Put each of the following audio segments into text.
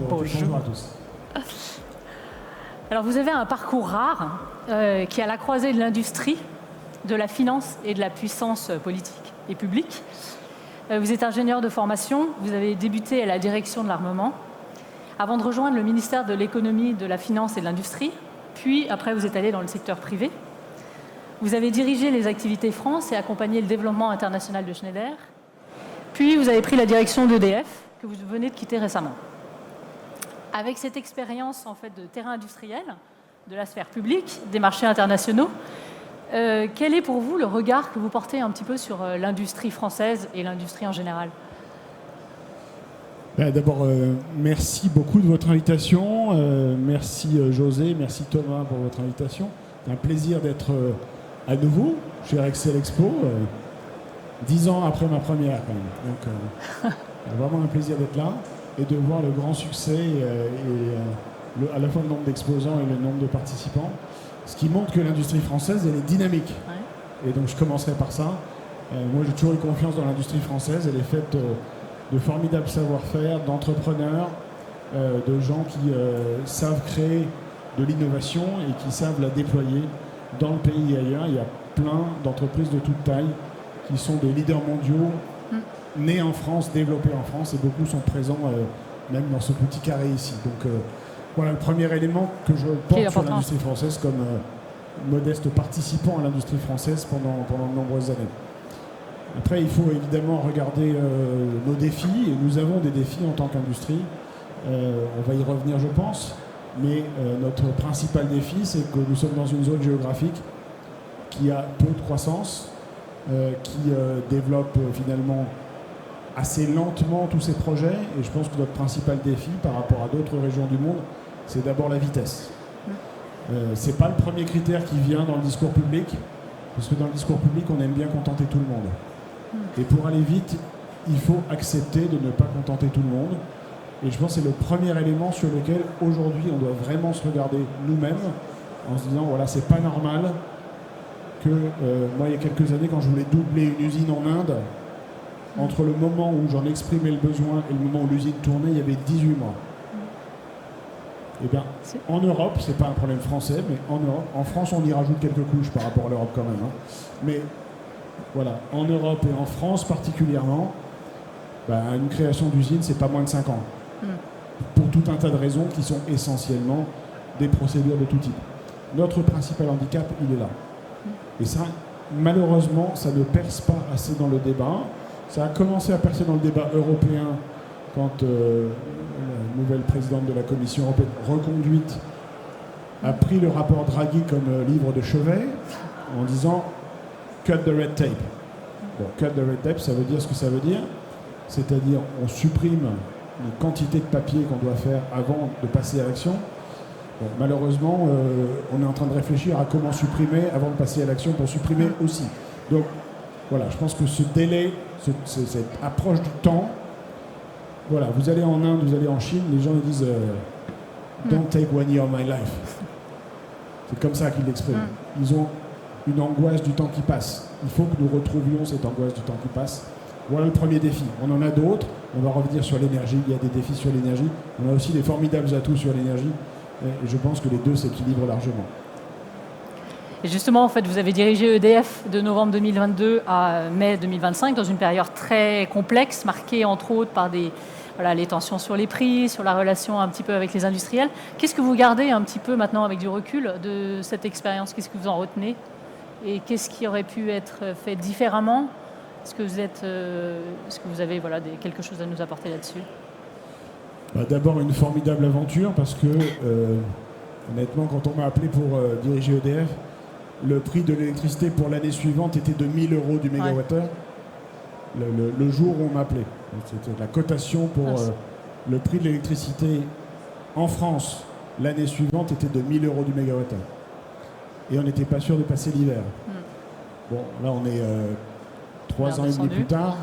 Bonjour à tous. Alors vous avez un parcours rare qui est à la croisée de l'industrie, de la finance et de la puissance politique et publique. Vous êtes ingénieur de formation, vous avez débuté à la direction de l'armement, avant de rejoindre le ministère de l'économie, de la finance et de l'industrie, puis après vous êtes allé dans le secteur privé. Vous avez dirigé les activités France et accompagné le développement international de Schneider, puis vous avez pris la direction d'EDF, que vous venez de quitter récemment. Avec cette expérience en fait, de terrain industriel, de la sphère publique, des marchés internationaux, quel est pour vous le regard que vous portez un petit peu sur l'industrie française et l'industrie en général ? D'abord, merci beaucoup de votre invitation. Merci José, merci Thomas pour votre invitation. C'est un plaisir d'être à nouveau chez Rexel Expo, 10 ans après ma première quand même. Donc, vraiment un plaisir d'être là et de voir le grand succès à la fois le nombre d'exposants et le nombre de participants. Ce qui montre que l'industrie française, elle est dynamique. Ouais. Et donc je commencerai par ça. Moi, j'ai toujours eu confiance dans l'industrie française. Elle est faite de formidables savoir-faire, d'entrepreneurs, de gens qui savent créer de l'innovation et qui savent la déployer dans le pays et ailleurs. Il y a plein d'entreprises de toute taille qui sont des leaders mondiaux, nés en France, développés en France, et beaucoup sont présents même dans ce petit carré ici. Donc voilà le premier élément que je porte sur l'industrie française comme modeste participant à l'industrie française pendant de nombreuses années. Après, il faut évidemment regarder nos défis, et nous avons des défis en tant qu'industrie. On va y revenir, je pense, mais notre principal défi, c'est que nous sommes dans une zone géographique qui a peu de croissance, qui développe finalement assez lentement tous ces projets, et je pense que notre principal défi par rapport à d'autres régions du monde, c'est d'abord la vitesse. C'est pas le premier critère qui vient dans le discours public, parce que dans le discours public, on aime bien contenter tout le monde. Et pour aller vite, il faut accepter de ne pas contenter tout le monde. Et je pense que c'est le premier élément sur lequel, aujourd'hui, on doit vraiment se regarder nous-mêmes, en se disant, voilà, c'est pas normal que, moi, il y a quelques années, quand je voulais doubler une usine en Inde, entre le moment où j'en exprimais le besoin et le moment où l'usine tournait, il y avait 18 mois. Eh bien, en Europe, c'est pas un problème français, mais en Europe, en France, on y rajoute quelques couches par rapport à l'Europe quand même. Mais voilà, en Europe et en France particulièrement, une création d'usine, c'est pas moins de 5 ans. Pour tout un tas de raisons qui sont essentiellement des procédures de tout type. Notre principal handicap, il est là. Et ça, malheureusement, ça ne perce pas assez dans le débat. Ça a commencé à percer dans le débat européen quand la nouvelle présidente de la Commission européenne reconduite a pris le rapport Draghi comme livre de chevet en disant « cut the red tape ». Bon, cut the red tape, ça veut dire ce que ça veut dire, c'est-à-dire on supprime les quantités de papier qu'on doit faire avant de passer à l'action. Bon, malheureusement, on est en train de réfléchir à comment supprimer avant de passer à l'action pour supprimer aussi. Donc voilà, je pense que ce délai, cette approche du temps, voilà, vous allez en Inde, vous allez en Chine, les gens ils disent don't take 1 year of my life. C'est comme ça qu'ils l'expriment. Ils ont une angoisse du temps qui passe. Il faut que nous retrouvions cette angoisse du temps qui passe. Voilà le premier défi. On en a d'autres. On va revenir sur l'énergie. Il y a des défis sur l'énergie. On a aussi des formidables atouts sur l'énergie. Et je pense que les deux s'équilibrent largement. Et justement, en fait, vous avez dirigé EDF de novembre 2022 à mai 2025 dans une période très complexe, marquée entre autres par les tensions sur les prix, sur la relation un petit peu avec les industriels. Qu'est-ce que vous gardez un petit peu maintenant avec du recul de cette expérience ? Qu'est-ce que vous en retenez ? Et qu'est-ce qui aurait pu être fait différemment ? Est-ce que vous avez quelque chose à nous apporter là-dessus ? D'abord, une formidable aventure parce que, honnêtement, quand on m'a appelé pour diriger EDF, le prix de l'électricité pour l'année suivante était de 1 000 € du mégawattheure le jour où on m'a appelé. C'était la cotation pour le prix de l'électricité en France l'année suivante était de 1 000 € du mégawattheure. Et on n'était pas sûr de passer l'hiver. Bon, là on est 3 ans et demi plus tard.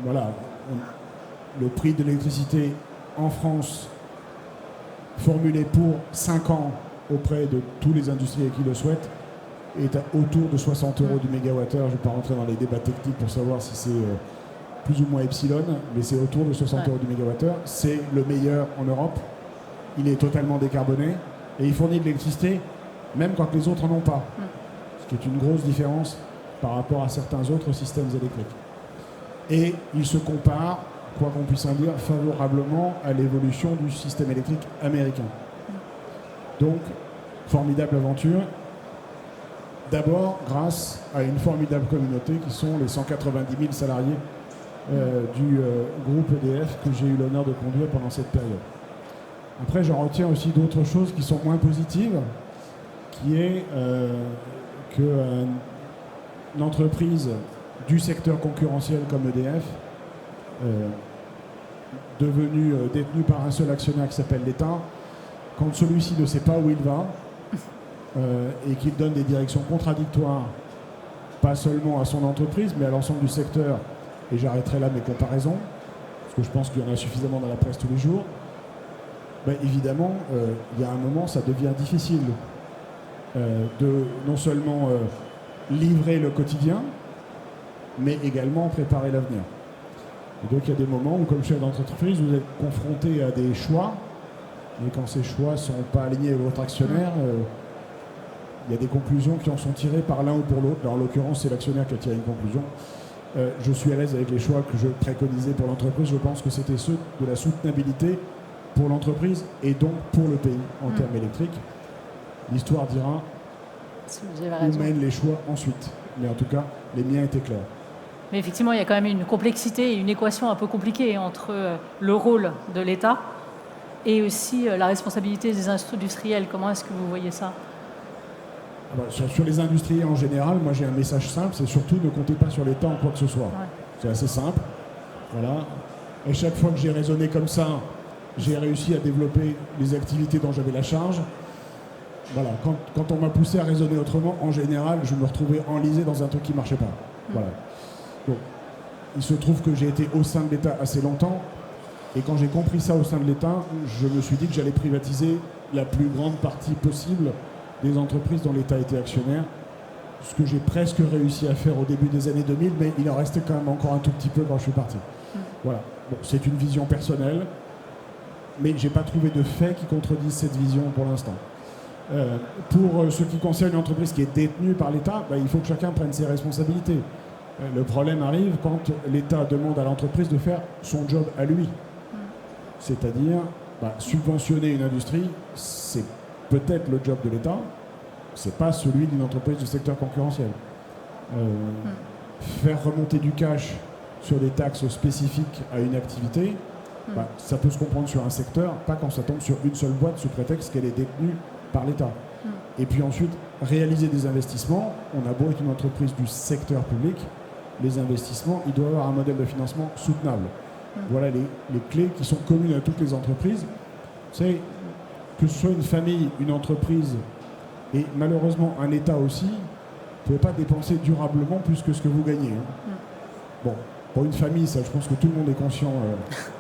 Voilà, le prix de l'électricité en France formulé pour 5 ans auprès de tous les industriels qui le souhaitent est autour de 60 euros du mégawattheure. Je ne vais pas rentrer dans les débats techniques pour savoir si c'est plus ou moins epsilon, mais c'est autour de 60 euros du mégawattheure. C'est le meilleur en Europe. Il est totalement décarboné et il fournit de l'électricité même quand les autres n'en ont pas. Ce qui est une grosse différence par rapport à certains autres systèmes électriques. Et il se compare, quoi qu'on puisse en dire, favorablement à l'évolution du système électrique américain. Donc, formidable aventure. D'abord, grâce à une formidable communauté qui sont les 190 000 salariés du groupe EDF que j'ai eu l'honneur de conduire pendant cette période. Après, j'en retiens aussi d'autres choses qui sont moins positives, qui est qu'une entreprise du secteur concurrentiel comme EDF, devenue détenue par un seul actionnaire qui s'appelle l'État, quand celui-ci ne sait pas où il va et qu'il donne des directions contradictoires, pas seulement à son entreprise, mais à l'ensemble du secteur, et j'arrêterai là mes comparaisons, parce que je pense qu'il y en a suffisamment dans la presse tous les jours, ben évidemment, il y a un moment, ça devient difficile de non seulement livrer le quotidien, mais également préparer l'avenir. Et donc il y a des moments où, comme chef d'entreprise, vous êtes confronté à des choix, mais quand ces choix ne sont pas alignés avec votre actionnaire, il y a des conclusions qui en sont tirées par l'un ou pour l'autre. En l'occurrence, c'est l'actionnaire qui a tiré une conclusion. Je suis à l'aise avec les choix que je préconisais pour l'entreprise. Je pense que c'était ceux de la soutenabilité pour l'entreprise et donc pour le pays en termes électriques. L'histoire dira où mènent les choix ensuite. Mais en tout cas, les miens étaient clairs. Mais effectivement, il y a quand même une complexité et une équation un peu compliquée entre le rôle de l'État et aussi la responsabilité des industriels. Comment est-ce que vous voyez ça ? Sur les industriels en général, moi j'ai un message simple, c'est surtout ne comptez pas sur l'État en quoi que ce soit. Ouais. C'est assez simple. Voilà. Et chaque fois que j'ai raisonné comme ça, j'ai réussi à développer les activités dont j'avais la charge. Voilà. Quand on m'a poussé à raisonner autrement, en général, je me retrouvais enlisé dans un truc qui ne marchait pas. Voilà. Donc, il se trouve que j'ai été au sein de l'État assez longtemps. Et quand j'ai compris ça au sein de l'État, je me suis dit que j'allais privatiser la plus grande partie possible des entreprises dont l'État était actionnaire, ce que j'ai presque réussi à faire au début des années 2000, mais il en restait quand même encore un tout petit peu quand je suis parti. Voilà. Bon, c'est une vision personnelle, mais je n'ai pas trouvé de faits qui contredisent cette vision pour l'instant. Pour ce qui concerne une entreprise qui est détenue par l'État, il faut que chacun prenne ses responsabilités. Le problème arrive quand l'État demande à l'entreprise de faire son job à lui. C'est-à-dire, subventionner une industrie, c'est peut-être le job de l'État, c'est pas celui d'une entreprise du secteur concurrentiel. Faire remonter du cash sur des taxes spécifiques à une activité, ça peut se comprendre sur un secteur, pas quand ça tombe sur une seule boîte sous prétexte qu'elle est détenue par l'État. Et puis ensuite, réaliser des investissements, on a beau être une entreprise du secteur public, les investissements, ils doivent avoir un modèle de financement soutenable. Voilà les clés qui sont communes à toutes les entreprises. C'est que ce soit une famille, une entreprise et malheureusement un État aussi, vous ne pouvez pas dépenser durablement plus que ce que vous gagnez. Bon, pour une famille, ça, je pense que tout le monde est conscient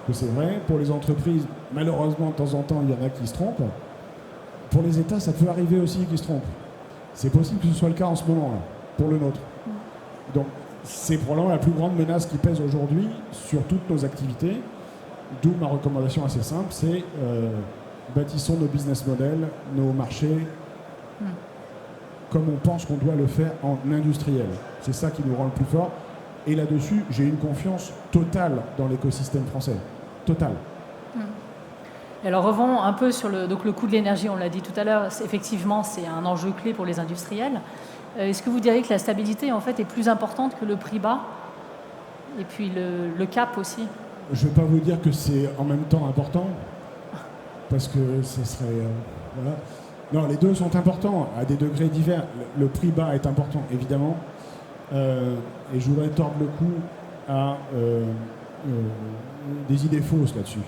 que c'est vrai. Pour les entreprises, malheureusement, de temps en temps, il y en a qui se trompent. Pour les États, ça peut arriver aussi qu'ils se trompent. C'est possible que ce soit le cas en ce moment, là, pour le nôtre. Donc, c'est probablement la plus grande menace qui pèse aujourd'hui sur toutes nos activités. D'où ma recommandation assez simple, c'est bâtissons nos business models, nos marchés, comme on pense qu'on doit le faire en industriel. C'est ça qui nous rend le plus fort. Et là-dessus, j'ai une confiance totale dans l'écosystème français. Totale. Alors revenons un peu sur le coût de l'énergie, on l'a dit tout à l'heure, effectivement c'est un enjeu clé pour les industriels. Est-ce que vous diriez que la stabilité en fait est plus importante que le prix bas et puis le cap aussi ? Je ne vais pas vous dire que c'est en même temps important, parce que ce serait... voilà. Non, les deux sont importants, à des degrés divers. Le prix bas est important, évidemment, et je voudrais tordre le cou à des idées fausses là-dessus.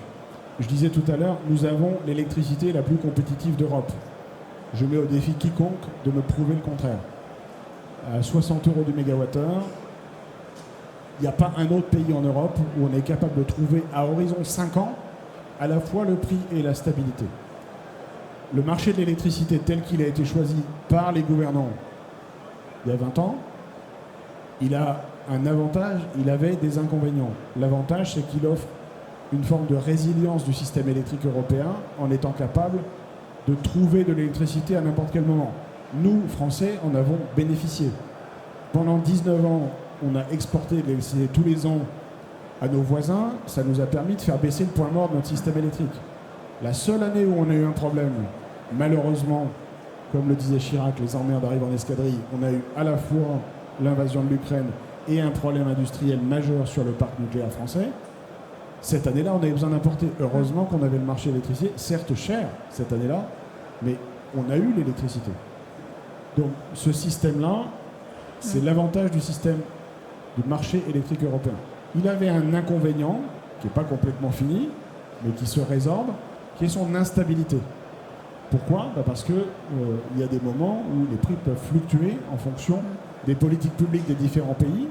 Je disais tout à l'heure, nous avons l'électricité la plus compétitive d'Europe. Je mets au défi quiconque de me prouver le contraire. À 60 € du mégawattheure, il n'y a pas un autre pays en Europe où on est capable de trouver à horizon 5 ans à la fois le prix et la stabilité. le marché de l'électricité tel qu'il a été choisi par les gouvernants il y a 20 ans, il a un avantage, il avait des inconvénients. L'avantage, c'est qu'il offre une forme de résilience du système électrique européen en étant capable de trouver de l'électricité à n'importe quel moment. Nous, Français, en avons bénéficié. Pendant 19 ans, on a exporté de l'électricité tous les ans à nos voisins. Ça nous a permis de faire baisser le point mort de notre système électrique. La seule année où on a eu un problème, malheureusement, comme le disait Chirac, les emmerdes arrivent en escadrille, on a eu à la fois l'invasion de l'Ukraine et un problème industriel majeur sur le parc nucléaire français. Cette année-là, on avait besoin d'importer. Heureusement qu'on avait le marché de l'électricité, certes cher cette année-là, mais on a eu l'électricité. Donc ce système-là, c'est l'avantage du système du marché électrique européen. Il avait un inconvénient, qui n'est pas complètement fini, mais qui se résorbe, qui est son instabilité. Pourquoi ? Parce qu'il y a des moments où les prix peuvent fluctuer en fonction des politiques publiques des différents pays,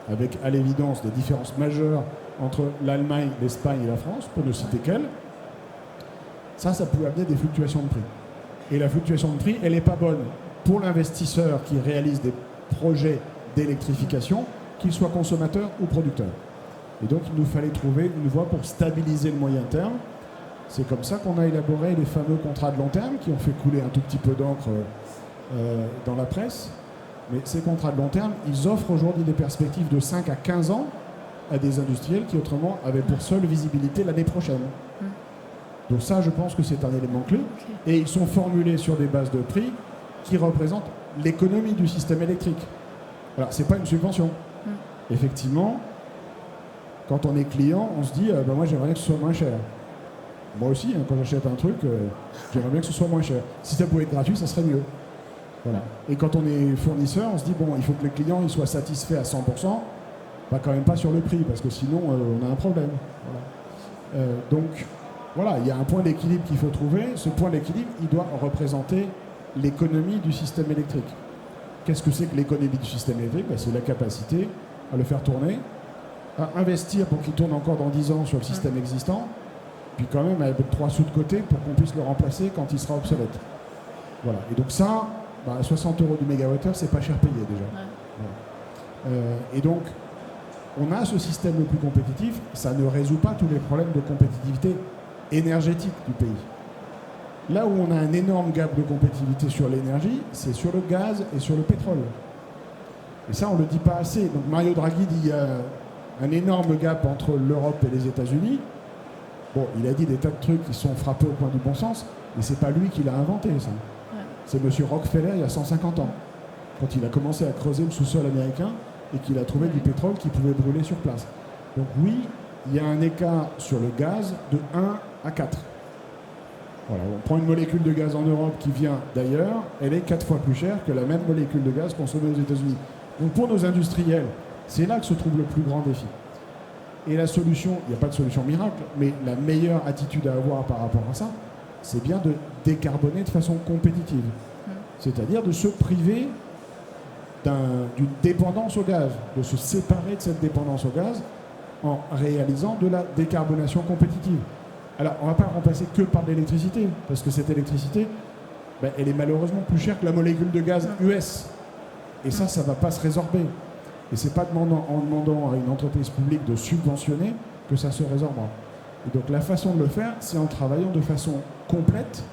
avec à l'évidence des différences majeures entre l'Allemagne, l'Espagne et la France, pour ne citer qu'elles. Ça peut amener des fluctuations de prix. Et la fluctuation de prix, elle n'est pas bonne pour l'investisseur qui réalise des projets d'électrification, qu'il soit consommateur ou producteur. Et donc, il nous fallait trouver une voie pour stabiliser le moyen terme. C'est comme ça qu'on a élaboré les fameux contrats de long terme qui ont fait couler un tout petit peu d'encre dans la presse. Mais ces contrats de long terme, ils offrent aujourd'hui des perspectives de 5 à 15 ans à des industriels qui autrement avaient pour seule visibilité l'année prochaine. Donc ça, je pense que c'est un élément clé. Et ils sont formulés sur des bases de prix qui représentent l'économie du système électrique. Alors, ce n'est pas une subvention. Effectivement, quand on est client, on se dit moi, j'aimerais bien que ce soit moins cher. Moi aussi, quand j'achète un truc, j'aimerais bien que ce soit moins cher. Si ça pouvait être gratuit, ça serait mieux. Voilà. Et quand on est fournisseur, on se dit il faut que les clients ils soient satisfaits à 100%, quand même pas sur le prix, parce que sinon, on a un problème. Voilà. Donc, voilà, il y a un point d'équilibre qu'il faut trouver. Ce point d'équilibre, il doit représenter l'économie du système électrique. Qu'est-ce que c'est que l'économie du système électrique ? C'est la capacité à le faire tourner, à investir pour qu'il tourne encore dans 10 ans sur le système existant, puis quand même à mettre 3 sous de côté pour qu'on puisse le remplacer quand il sera obsolète. Voilà. Et donc ça, 60 € du mégawattheure, c'est pas cher payé déjà. Voilà. Et donc, on a ce système le plus compétitif, ça ne résout pas tous les problèmes de compétitivité énergétique du pays. Là où on a un énorme gap de compétitivité sur l'énergie, c'est sur le gaz et sur le pétrole. Et ça, on ne le dit pas assez. Donc Mario Draghi dit qu'il y a un énorme gap entre l'Europe et les États-Unis. Bon, il a dit des tas de trucs qui sont frappés au coin du bon sens, mais c'est pas lui qui l'a inventé, ça. C'est M. Rockefeller il y a 150 ans, quand il a commencé à creuser le sous-sol américain et qu'il a trouvé du pétrole qui pouvait brûler sur place. Donc oui, il y a un écart sur le gaz de 1 à 4. Voilà, on prend une molécule de gaz en Europe qui vient d'ailleurs, elle est 4 fois plus chère que la même molécule de gaz consommée aux États-Unis. Donc pour nos industriels, c'est là que se trouve le plus grand défi. Et la solution, il n'y a pas de solution miracle, mais la meilleure attitude à avoir par rapport à ça, c'est bien de décarboner de façon compétitive. C'est-à-dire de se priver d'une dépendance au gaz, de se séparer de cette dépendance au gaz en réalisant de la décarbonation compétitive. Alors, on ne va pas remplacer que par de l'électricité, parce que cette électricité, elle est malheureusement plus chère que la molécule de gaz US. Et ça ne va pas se résorber. Et ce n'est pas en demandant à une entreprise publique de subventionner que ça se résorbera. Et donc la façon de le faire, c'est en travaillant de façon complète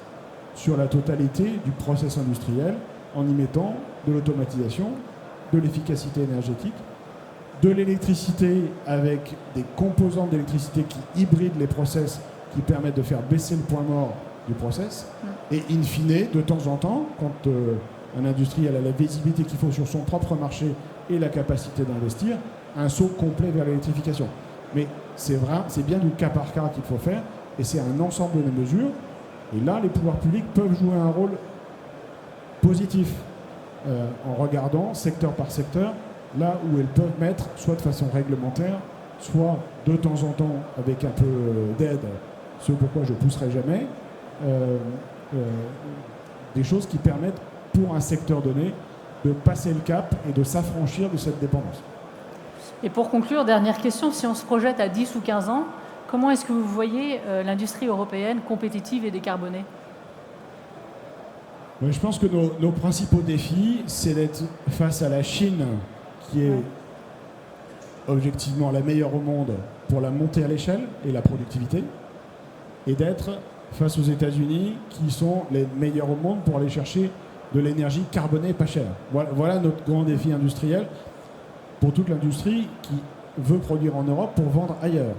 sur la totalité du process industriel, en y mettant de l'automatisation, de l'efficacité énergétique, de l'électricité avec des composants d'électricité qui hybrident les process, qui permettent de faire baisser le point mort du process, et in fine, de temps en temps, quand un industriel a la visibilité qu'il faut sur son propre marché et la capacité d'investir, un saut complet vers l'électrification. Mais c'est vrai, c'est bien du cas par cas qu'il faut faire, et c'est un ensemble de mesures. Et là, les pouvoirs publics peuvent jouer un rôle positif en regardant secteur par secteur, là où elles peuvent mettre, soit de façon réglementaire, soit de temps en temps avec un peu d'aide, ce pourquoi je ne pousserai jamais, des choses qui permettent pour un secteur donné de passer le cap et de s'affranchir de cette dépendance. Et pour conclure, dernière question, si on se projette à 10 ou 15 ans, comment est-ce que vous voyez l'industrie européenne compétitive et décarbonée ? Je pense que nos principaux défis, c'est d'être face à la Chine, qui est objectivement la meilleure au monde pour la montée à l'échelle et la productivité, et d'être face aux États-Unis, qui sont les meilleurs au monde pour aller chercher de l'énergie carbonée pas chère. Voilà notre grand défi industriel pour toute l'industrie qui veut produire en Europe pour vendre ailleurs.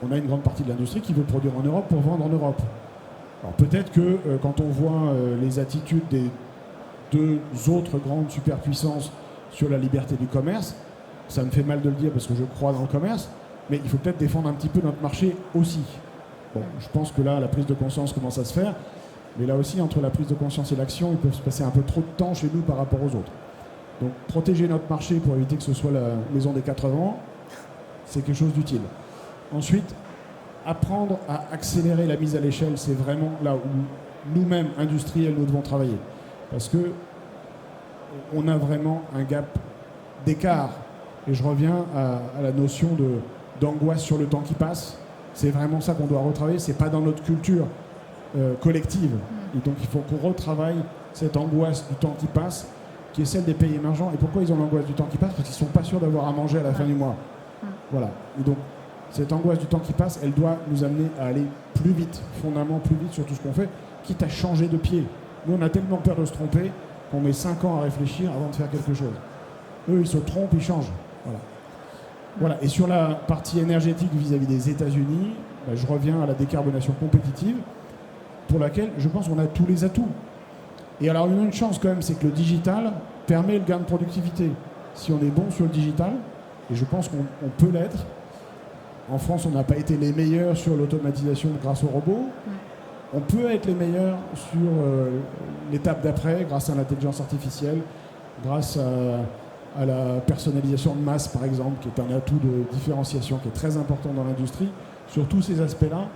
On a une grande partie de l'industrie qui veut produire en Europe pour vendre en Europe. Alors peut-être que quand on voit les attitudes des deux autres grandes superpuissances sur la liberté du commerce, ça me fait mal de le dire parce que je crois dans le commerce, mais il faut peut-être défendre un petit peu notre marché aussi. Bon, je pense que là, la prise de conscience commence à se faire, mais là aussi, entre la prise de conscience et l'action, il peut se passer un peu trop de temps chez nous par rapport aux autres. Donc protéger notre marché pour éviter que ce soit la maison des 4 vents, c'est quelque chose d'utile. Ensuite, apprendre à accélérer la mise à l'échelle, c'est vraiment là où nous-mêmes, industriels, nous devons travailler. Parce que on a vraiment un gap d'écart. Et je reviens à la notion d'angoisse sur le temps qui passe. C'est vraiment ça qu'on doit retravailler. C'est pas dans notre culture collective. Et donc il faut qu'on retravaille cette angoisse du temps qui passe, qui est celle des pays émergents. Et pourquoi ils ont l'angoisse du temps qui passe? Parce qu'ils ne sont pas sûrs d'avoir à manger à la fin du mois. Voilà. Et donc cette angoisse du temps qui passe, elle doit nous amener à aller plus vite, fondamentalement plus vite sur tout ce qu'on fait, quitte à changer de pied. Nous, on a tellement peur de se tromper qu'on met 5 ans à réfléchir avant de faire quelque chose. Eux, ils se trompent, ils changent. Voilà. Et sur la partie énergétique vis-à-vis des États-Unis, je reviens à la décarbonation compétitive, pour laquelle je pense qu'on a tous les atouts. Et alors, une chance quand même, c'est que le digital permet le gain de productivité. Si on est bon sur le digital, et je pense qu'on peut l'être, en France, on n'a pas été les meilleurs sur l'automatisation grâce aux robots. On peut être les meilleurs sur l'étape d'après, grâce à l'intelligence artificielle, grâce à la personnalisation de masse, par exemple, qui est un atout de différenciation qui est très important dans l'industrie. Sur tous ces aspects-là,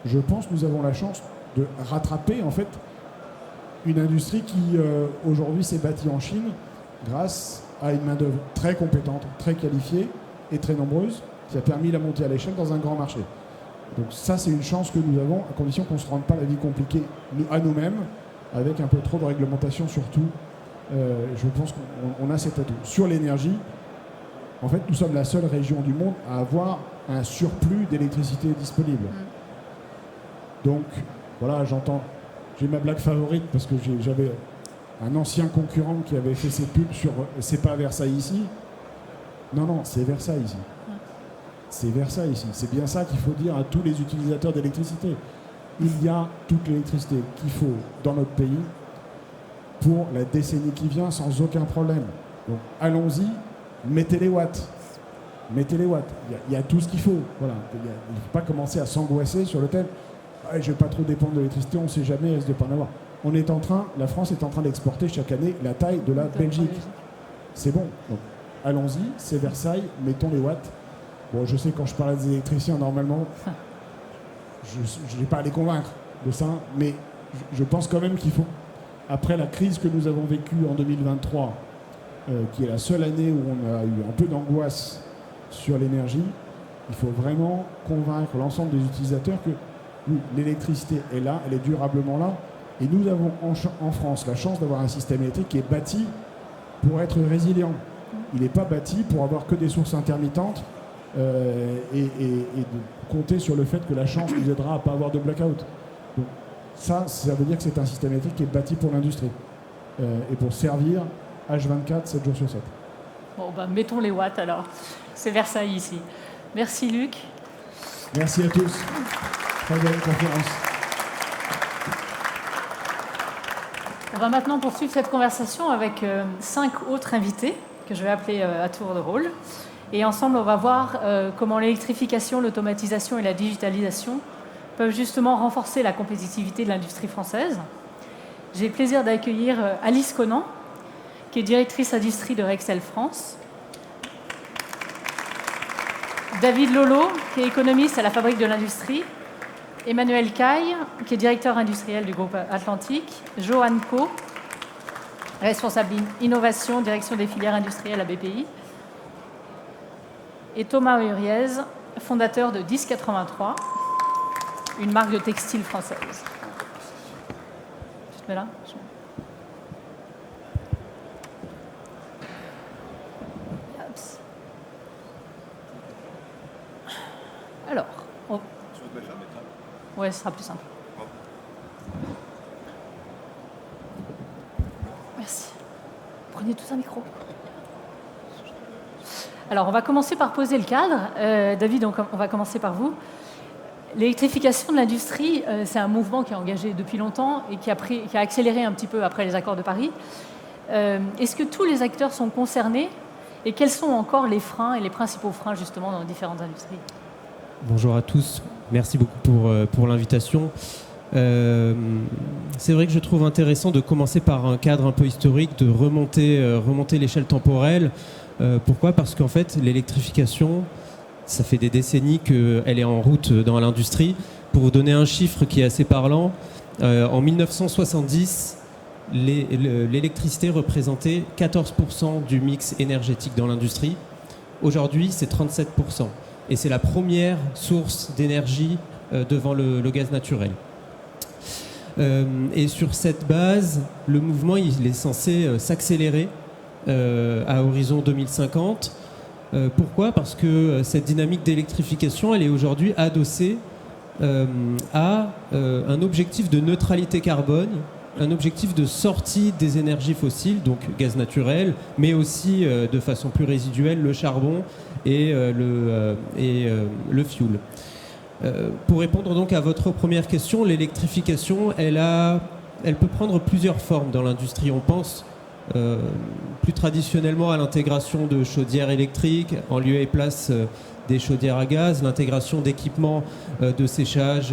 je pense que nous avons la chance de rattraper, en fait, une industrie qui, aujourd'hui, s'est bâtie en Chine grâce à une main-d'œuvre très compétente, très qualifiée et très nombreuse, qui a permis la montée à l'échelle dans un grand marché. Donc ça, c'est une chance que nous avons, à condition qu'on ne se rende pas la vie compliquée à nous-mêmes, avec un peu trop de réglementation surtout. Je pense qu'on a cet atout. Sur l'énergie, en fait, nous sommes la seule région du monde à avoir un surplus d'électricité disponible. Donc, voilà, j'ai ma blague favorite parce que j'avais un ancien concurrent qui avait fait ses pubs sur « c'est pas Versailles ici ». Non, c'est Versailles ici. C'est Versailles ici. C'est bien ça qu'il faut dire à tous les utilisateurs d'électricité. Il y a toute l'électricité qu'il faut dans notre pays pour la décennie qui vient sans aucun problème. Donc allons-y, mettez les watts. Mettez les watts. Il y a tout ce qu'il faut. Voilà. Il ne faut pas commencer à s'angoisser sur le thème. Je ne vais pas trop dépendre de l'électricité, on ne sait jamais, est-ce de pas en avoir. La France est en train d'exporter chaque année la taille de la Belgique. C'est bon. Donc allons-y, c'est Versailles, mettons les watts. Bon, je sais, quand je parle des électriciens, normalement, je n'ai pas à les convaincre de ça, mais je pense quand même qu'il faut, après la crise que nous avons vécue en 2023, qui est la seule année où on a eu un peu d'angoisse sur l'énergie, il faut vraiment convaincre l'ensemble des utilisateurs que oui, l'électricité est là, elle est durablement là, et nous avons en France la chance d'avoir un système électrique qui est bâti pour être résilient. Il n'est pas bâti pour avoir que des sources intermittentes, et de compter sur le fait que la chance nous aidera à ne pas avoir de blackout. Donc, ça veut dire que c'est un système électrique qui est bâti pour l'industrie et pour servir H24, 7 jours sur 7. Bon, mettons les watts alors. C'est Versailles ici. Merci Luc. Merci à tous. Très belle conférence. On va maintenant poursuivre cette conversation avec 5 autres invités que je vais appeler à tour de rôle. Et ensemble, on va voir comment l'électrification, l'automatisation et la digitalisation peuvent justement renforcer la compétitivité de l'industrie française. J'ai le plaisir d'accueillir Alice Conan, qui est directrice industrie de Rexel France. David Lolo, qui est économiste à la Fabrique de l'Industrie. Emmanuel Caille, qui est directeur industriel du groupe Atlantique. Johan Co, responsable innovation, direction des filières industrielles à BPI. Et Thomas Uriez, fondateur de 1083, une marque de textile française. Mais là, Oups. Alors, ouais, ce sera plus simple. Merci. Prenez tous un micro. Alors, on va commencer par poser le cadre. David, on va commencer par vous. L'électrification de l'industrie, c'est un mouvement qui est engagé depuis longtemps et qui a accéléré un petit peu après les accords de Paris. Est-ce que tous les acteurs sont concernés et quels sont encore les freins et les principaux freins justement dans les différentes industries ? Bonjour à tous, merci beaucoup pour l'invitation. C'est vrai que je trouve intéressant de commencer par un cadre un peu historique, de remonter l'échelle temporelle. Pourquoi ? Parce qu'en fait, l'électrification, ça fait des décennies qu'elle est en route dans l'industrie. Pour vous donner un chiffre qui est assez parlant, en 1970, l'électricité représentait 14% du mix énergétique dans l'industrie. Aujourd'hui, c'est 37%. Et c'est la première source d'énergie devant le gaz naturel. Et sur cette base, le mouvement il est censé s'accélérer à horizon 2050. Pourquoi ? Parce que cette dynamique d'électrification, elle est aujourd'hui adossée à un objectif de neutralité carbone, un objectif de sortie des énergies fossiles, donc gaz naturel, mais aussi de façon plus résiduelle le charbon et le fioul. Pour répondre donc à votre première question, l'électrification, elle peut prendre plusieurs formes dans l'industrie. On pense plus traditionnellement à l'intégration de chaudières électriques en lieu et place des chaudières à gaz, l'intégration d'équipements de séchage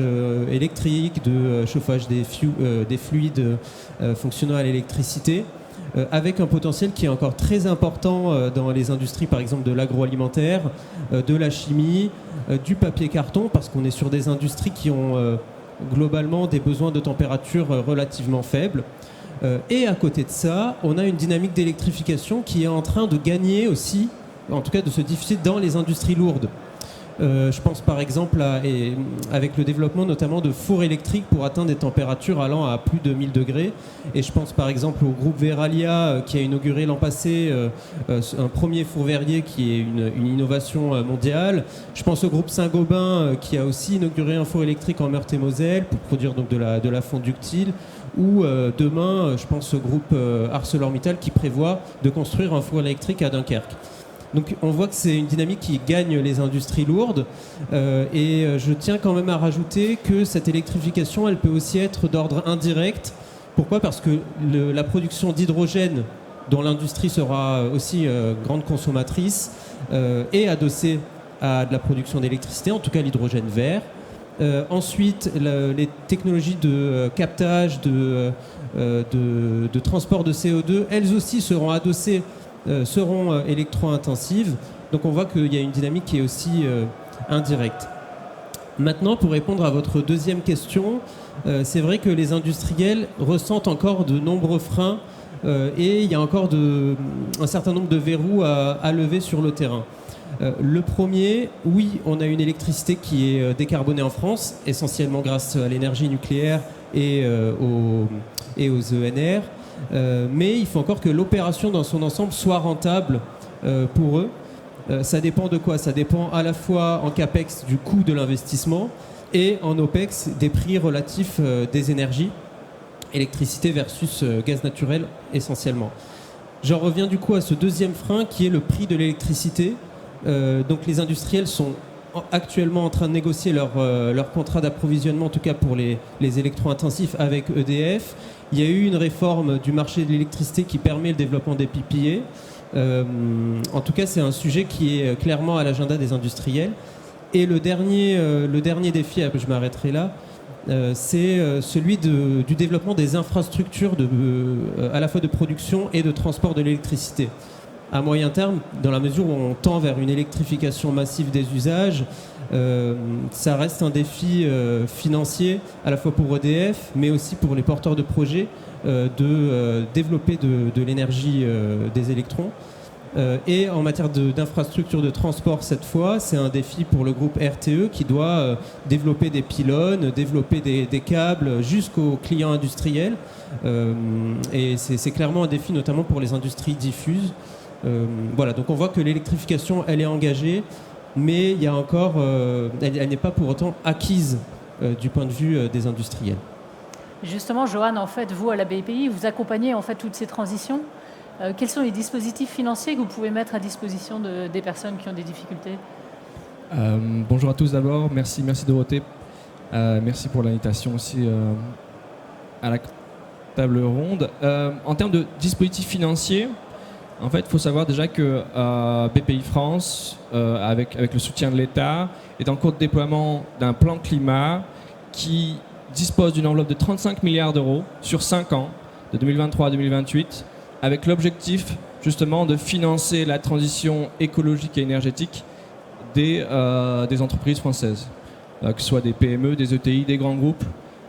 électrique, de chauffage des fluides fonctionnant à l'électricité, avec un potentiel qui est encore très important dans les industries, par exemple de l'agroalimentaire, de la chimie, du papier-carton, parce qu'on est sur des industries qui ont globalement des besoins de température relativement faibles. Et à côté de ça, on a une dynamique d'électrification qui est en train de gagner aussi, en tout cas de se diffuser dans les industries lourdes. Je pense par exemple avec le développement notamment de fours électriques pour atteindre des températures allant à plus de 1000 degrés. Et je pense par exemple au groupe Veralia qui a inauguré l'an passé un premier four verrier qui est une innovation mondiale. Je pense au groupe Saint-Gobain qui a aussi inauguré un four électrique en Meurthe-et-Moselle pour produire donc de la fonte ductile. Ou demain, je pense au groupe ArcelorMittal qui prévoit de construire un four électrique à Dunkerque. Donc on voit que c'est une dynamique qui gagne les industries lourdes et je tiens quand même à rajouter que cette électrification, elle peut aussi être d'ordre indirect. Pourquoi ? Parce que la production d'hydrogène, dont l'industrie sera aussi grande consommatrice, est adossée à de la production d'électricité, en tout cas l'hydrogène vert. Ensuite, les technologies de captage, de transport de CO2, elles aussi seront adossées, seront électro-intensives. Donc on voit qu'il y a une dynamique qui est aussi indirecte. Maintenant, pour répondre à votre deuxième question, c'est vrai que les industriels ressentent encore de nombreux freins et il y a encore un certain nombre de verrous à lever sur le terrain. Le premier, oui, on a une électricité qui est décarbonée en France, essentiellement grâce à l'énergie nucléaire et aux ENR, mais il faut encore que l'opération dans son ensemble soit rentable pour eux. Ça dépend de quoi ? Ça dépend à la fois en CAPEX du coût de l'investissement et en OPEX des prix relatifs des énergies, électricité versus gaz naturel essentiellement. J'en reviens du coup à ce deuxième frein qui est le prix de l'électricité. Donc les industriels sont actuellement en train de négocier leur contrat d'approvisionnement, en tout cas pour les électro-intensifs avec EDF. Il y a eu une réforme du marché de l'électricité qui permet le développement des PPA. En tout cas, c'est un sujet qui est clairement à l'agenda des industriels. Et le dernier défi, je m'arrêterai là, c'est celui du développement des infrastructures à la fois de production et de transport de l'électricité. À moyen terme, dans la mesure où on tend vers une électrification massive des usages, ça reste un défi financier à la fois pour EDF, mais aussi pour les porteurs de projets de développer de l'énergie des électrons. Et en matière d'infrastructure de transport, cette fois, c'est un défi pour le groupe RTE qui doit développer des pylônes, développer des câbles jusqu'aux clients industriels. Et c'est clairement un défi, notamment pour les industries diffuses. Voilà, donc on voit que l'électrification, elle est engagée, mais il y a encore, elle n'est pas pour autant acquise du point de vue des industriels. Justement, Johan, en fait, vous à la BPI, vous accompagnez en fait toutes ces transitions. Quels sont les dispositifs financiers que vous pouvez mettre à disposition des personnes qui ont des difficultés ? Bonjour à tous d'abord, merci Dorothée. Merci pour l'invitation aussi à la table ronde. En termes de dispositifs financiers, en fait, il faut savoir déjà que BPI France, avec le soutien de l'État, est en cours de déploiement d'un plan climat qui dispose d'une enveloppe de 35 milliards d'euros sur 5 ans, de 2023 à 2028, avec l'objectif justement de financer la transition écologique et énergétique des entreprises françaises, que ce soit des PME, des ETI, des grands groupes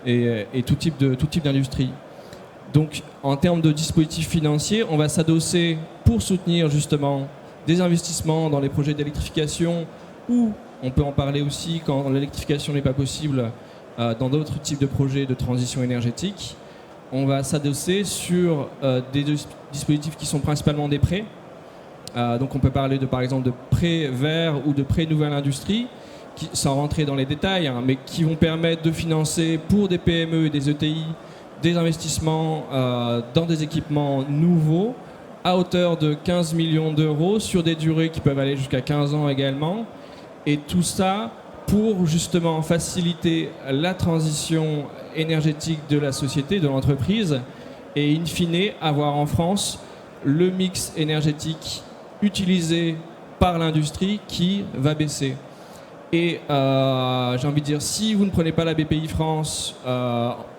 et tout type d'industrie. Donc en termes de dispositifs financiers, on va s'adosser pour soutenir justement des investissements dans les projets d'électrification, ou on peut en parler aussi quand l'électrification n'est pas possible dans d'autres types de projets de transition énergétique. On va s'adosser sur des dispositifs qui sont principalement des prêts. Donc on peut parler par exemple de prêts verts ou de prêts nouvelle industrie, sans rentrer dans les détails, mais qui vont permettre de financer pour des PME et des ETI des investissements dans des équipements nouveaux à hauteur de 15 millions d'euros sur des durées qui peuvent aller jusqu'à 15 ans également. Et tout ça pour justement faciliter la transition énergétique de la société, de l'entreprise, et in fine avoir en France le mix énergétique utilisé par l'industrie qui va baisser. Et j'ai envie de dire, si vous ne prenez pas la BPI France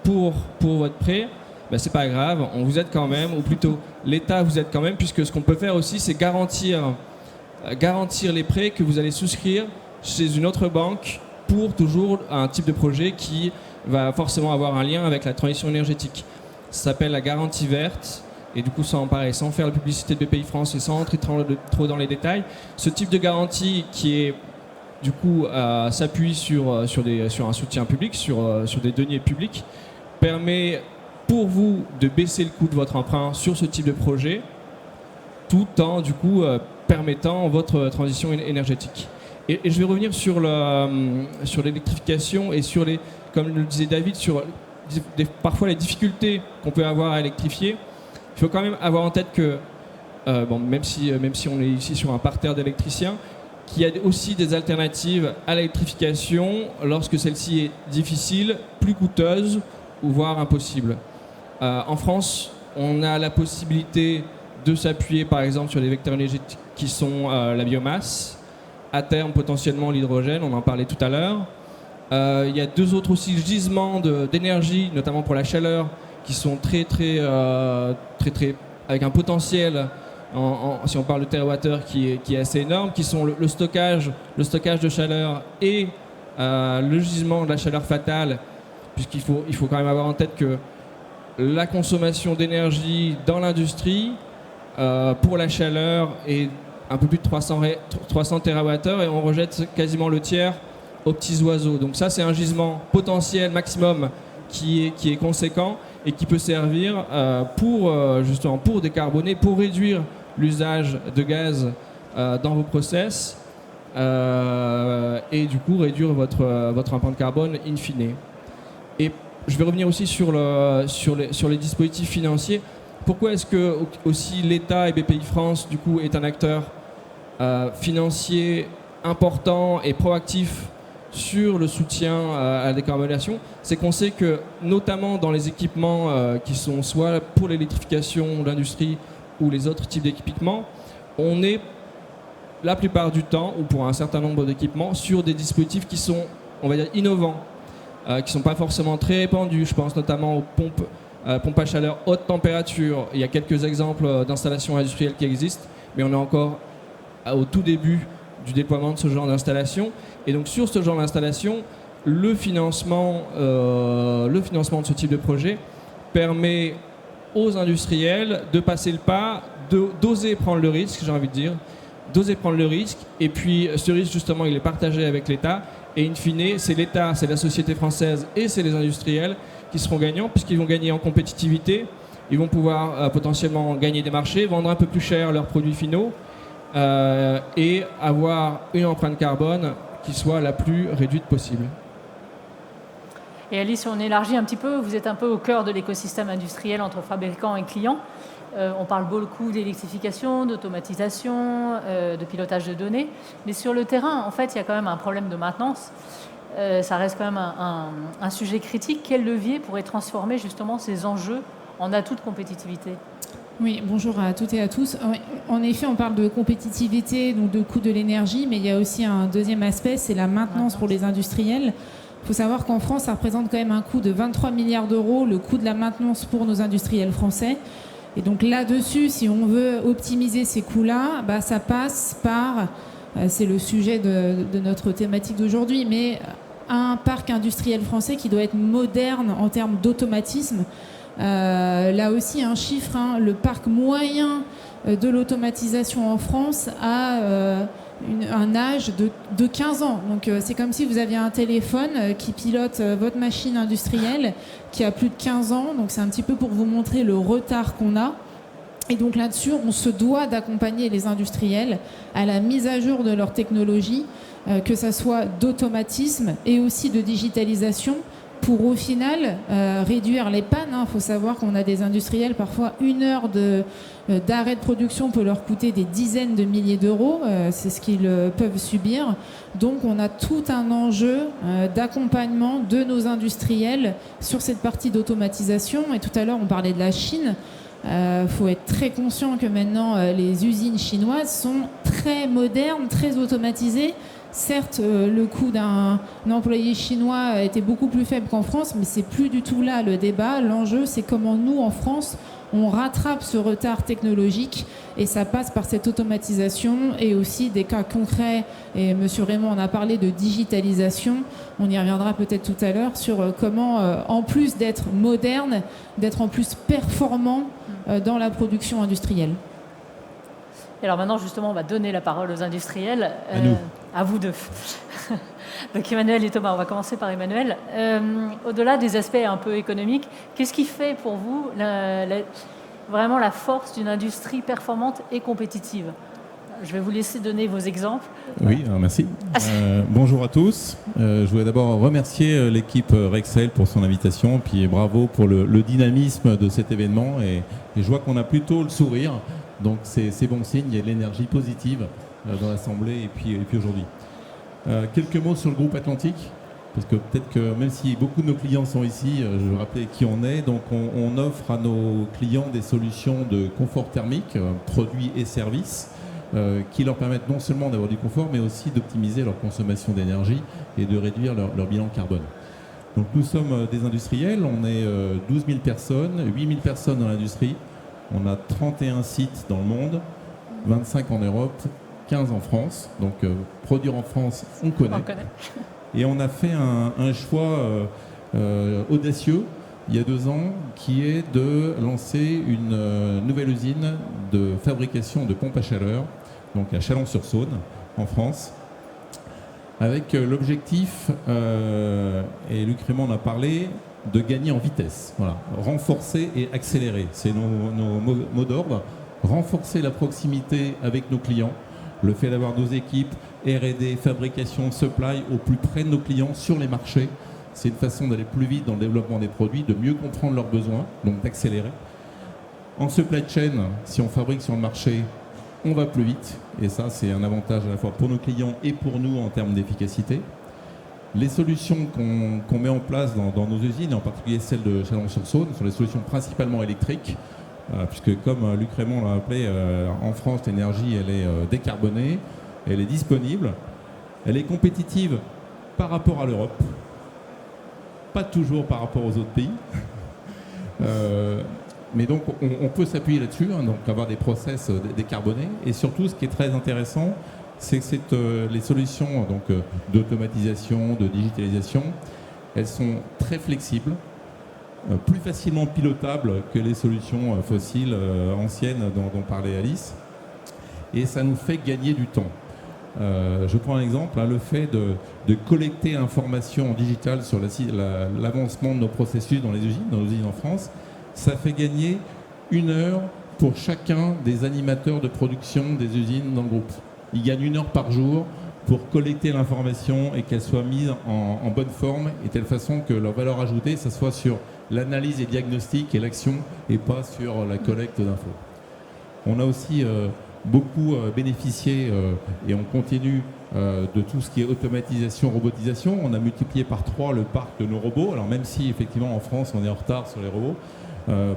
pour votre prêt, ben c'est pas grave, on vous aide quand même, ou plutôt l'État vous aide quand même, puisque ce qu'on peut faire aussi, c'est garantir les prêts que vous allez souscrire chez une autre banque pour toujours un type de projet qui va forcément avoir un lien avec la transition énergétique. Ça s'appelle la garantie verte. Et du coup, sans faire la publicité de BPI France et sans entrer trop dans les détails, ce type de garantie qui est du coup s'appuie sur un soutien public, sur des deniers publics, permet pour vous de baisser le coût de votre emprunt sur ce type de projet, tout en du coup permettant votre transition énergétique. Et je vais revenir sur l'électrification et sur comme le disait David, sur parfois les difficultés qu'on peut avoir à électrifier. Il faut quand même avoir en tête que, même si on est ici sur un parterre d'électriciens, qu'il y a aussi des alternatives à l'électrification lorsque celle-ci est difficile, plus coûteuse ou voire impossible. En France, on a la possibilité de s'appuyer par exemple sur des vecteurs énergétiques qui sont la biomasse, à terme potentiellement l'hydrogène, on en parlait tout à l'heure. Il y a deux autres aussi gisements d'énergie, notamment pour la chaleur, qui sont très avec un potentiel, si on parle de térawattheure, qui est assez énorme, qui sont le stockage de chaleur et le gisement de la chaleur fatale, puisqu'il faut quand même avoir en tête que la consommation d'énergie dans l'industrie pour la chaleur est un peu plus de 300 TWh et on rejette quasiment le tiers aux petits oiseaux. Donc ça, c'est un gisement potentiel maximum qui est conséquent et qui peut servir justement pour décarboner, pour réduire l'usage de gaz dans vos process et du coup réduire votre empreinte carbone in fine. Et je vais revenir aussi sur les dispositifs financiers. Pourquoi est-ce que aussi l'État et BPI France du coup est un acteur financier important et proactif sur le soutien à la décarbonation? C'est qu'on sait que notamment dans les équipements qui sont soit pour l'électrification de l'industrie ou les autres types d'équipements, on est la plupart du temps, ou pour un certain nombre d'équipements, sur des dispositifs qui sont, on va dire, innovants, qui ne sont pas forcément très répandus. Je pense notamment aux pompes à chaleur haute température. Il y a quelques exemples d'installations industrielles qui existent, mais on est encore au tout début du déploiement de ce genre d'installation. Et donc sur ce genre d'installation, le financement de ce type de projet permet aux industriels de passer le pas d'oser prendre le risque, j'ai envie de dire, d'oser prendre le risque, et puis ce risque justement il est partagé avec l'État, et in fine c'est l'État, c'est la société française et c'est les industriels qui seront gagnants, puisqu'ils vont gagner en compétitivité, ils vont pouvoir potentiellement gagner des marchés, vendre un peu plus cher leurs produits finaux, et avoir une empreinte carbone qui soit la plus réduite possible. Et Alice, si on élargit un petit peu, vous êtes un peu au cœur de l'écosystème industriel entre fabricants et clients. On parle beaucoup d'électrification, d'automatisation, de pilotage de données. Mais sur le terrain, en fait, il y a quand même un problème de maintenance. Ça reste quand même un sujet critique. Quel levier pourrait transformer justement ces enjeux en atout de compétitivité ? Oui, bonjour à toutes et à tous. En effet, on parle de compétitivité, donc de coût de l'énergie, mais il y a aussi un deuxième aspect, c'est la maintenance pour les industriels. Il faut savoir qu'en France, ça représente quand même un coût de 23 milliards d'euros, le coût de la maintenance pour nos industriels français. Et donc là-dessus, si on veut optimiser ces coûts-là, ça passe par, c'est le sujet de notre thématique d'aujourd'hui, mais un parc industriel français qui doit être moderne en termes d'automatisme. Là aussi, un chiffre, le parc moyen de l'automatisation en France a un âge de 15 ans. Donc c'est comme si vous aviez un téléphone qui pilote votre machine industrielle qui a plus de 15 ans. Donc c'est un petit peu pour vous montrer le retard qu'on a. Et donc là-dessus, on se doit d'accompagner les industriels à la mise à jour de leur technologie, que ça soit d'automatisme et aussi de digitalisation, pour au final réduire les pannes. Il faut savoir qu'on a des industriels, parfois 1 heure d'arrêt de production peut leur coûter des dizaines de milliers d'euros. C'est ce qu'ils peuvent subir. Donc on a tout un enjeu d'accompagnement de nos industriels sur cette partie d'automatisation. Et tout à l'heure, on parlait de la Chine. Faut être très conscient que maintenant, les usines chinoises sont très modernes, très automatisées. Certes, le coût d'un employé chinois était beaucoup plus faible qu'en France, mais c'est plus du tout là le débat. L'enjeu, c'est comment nous, en France, on rattrape ce retard technologique, et ça passe par cette automatisation et aussi des cas concrets. Et M. Raymond en a parlé de digitalisation. On y reviendra peut-être tout à l'heure sur comment, en plus d'être moderne, d'être en plus performant dans la production industrielle. Et alors maintenant, justement, on va donner la parole aux industriels. À vous deux. Donc Emmanuel et Thomas, on va commencer par Emmanuel. Au-delà des aspects un peu économiques, qu'est-ce qui fait pour vous vraiment la force d'une industrie performante et compétitive ? Je vais vous laisser donner vos exemples. Oui, merci. Bonjour à tous. Je voulais d'abord remercier l'équipe Rexel pour son invitation, puis bravo pour le dynamisme de cet événement. Et je vois qu'on a plutôt le sourire, donc c'est bon signe, il y a de l'énergie positive dans l'Assemblée et puis aujourd'hui. Quelques mots sur le groupe Atlantique, parce que peut-être que même si beaucoup de nos clients sont ici, je vais rappeler qui on est. Donc on offre à nos clients des solutions de confort thermique, produits et services, qui leur permettent non seulement d'avoir du confort, mais aussi d'optimiser leur consommation d'énergie et de réduire leur bilan carbone. Donc nous sommes des industriels, on est 12 000 personnes, 8 000 personnes dans l'industrie, on a 31 sites dans le monde, 25 en Europe, 15 en France, donc produire en France, on connaît. Et on a fait un choix audacieux il y a 2 ans, qui est de lancer une nouvelle usine de fabrication de pompes à chaleur, donc à Chalon-sur-Saône, en France, avec l'objectif, et Luc Raymond en a parlé, de gagner en vitesse. Voilà. Renforcer et accélérer, c'est nos mots d'ordre. Renforcer la proximité avec nos clients, le fait d'avoir nos équipes R&D, fabrication, supply au plus près de nos clients sur les marchés, c'est une façon d'aller plus vite dans le développement des produits, de mieux comprendre leurs besoins, donc d'accélérer. En supply chain, si on fabrique sur le marché, on va plus vite, et ça c'est un avantage à la fois pour nos clients et pour nous en termes d'efficacité. Les solutions qu'on met en place dans nos usines, et en particulier celles de Chalon-sur-Saône, sont des solutions principalement électriques, puisque comme Luc Raymond l'a appelé, en France l'énergie elle est décarbonée, elle est disponible, elle est compétitive par rapport à l'Europe, pas toujours par rapport aux autres pays, mais donc on peut s'appuyer là-dessus, donc avoir des process décarbonés, et surtout ce qui est très intéressant, c'est que les solutions d'automatisation, de digitalisation, elles sont très flexibles, plus facilement pilotables que les solutions fossiles anciennes dont parlait Alice. Et ça nous fait gagner du temps. Je prends un exemple, le fait de collecter l'information digitale sur l'avancement de nos processus dans nos usines en France, ça fait gagner 1 heure pour chacun des animateurs de production des usines dans le groupe. Ils gagnent 1 heure par jour pour collecter l'information et qu'elle soit mise en bonne forme et de telle façon que leur valeur ajoutée, ça soit sur l'analyse et le diagnostic et l'action et pas sur la collecte d'infos. On a aussi beaucoup bénéficié et on continue de tout ce qui est automatisation, robotisation. On a multiplié par 3 le parc de nos robots. Alors même si effectivement en France on est en retard sur les robots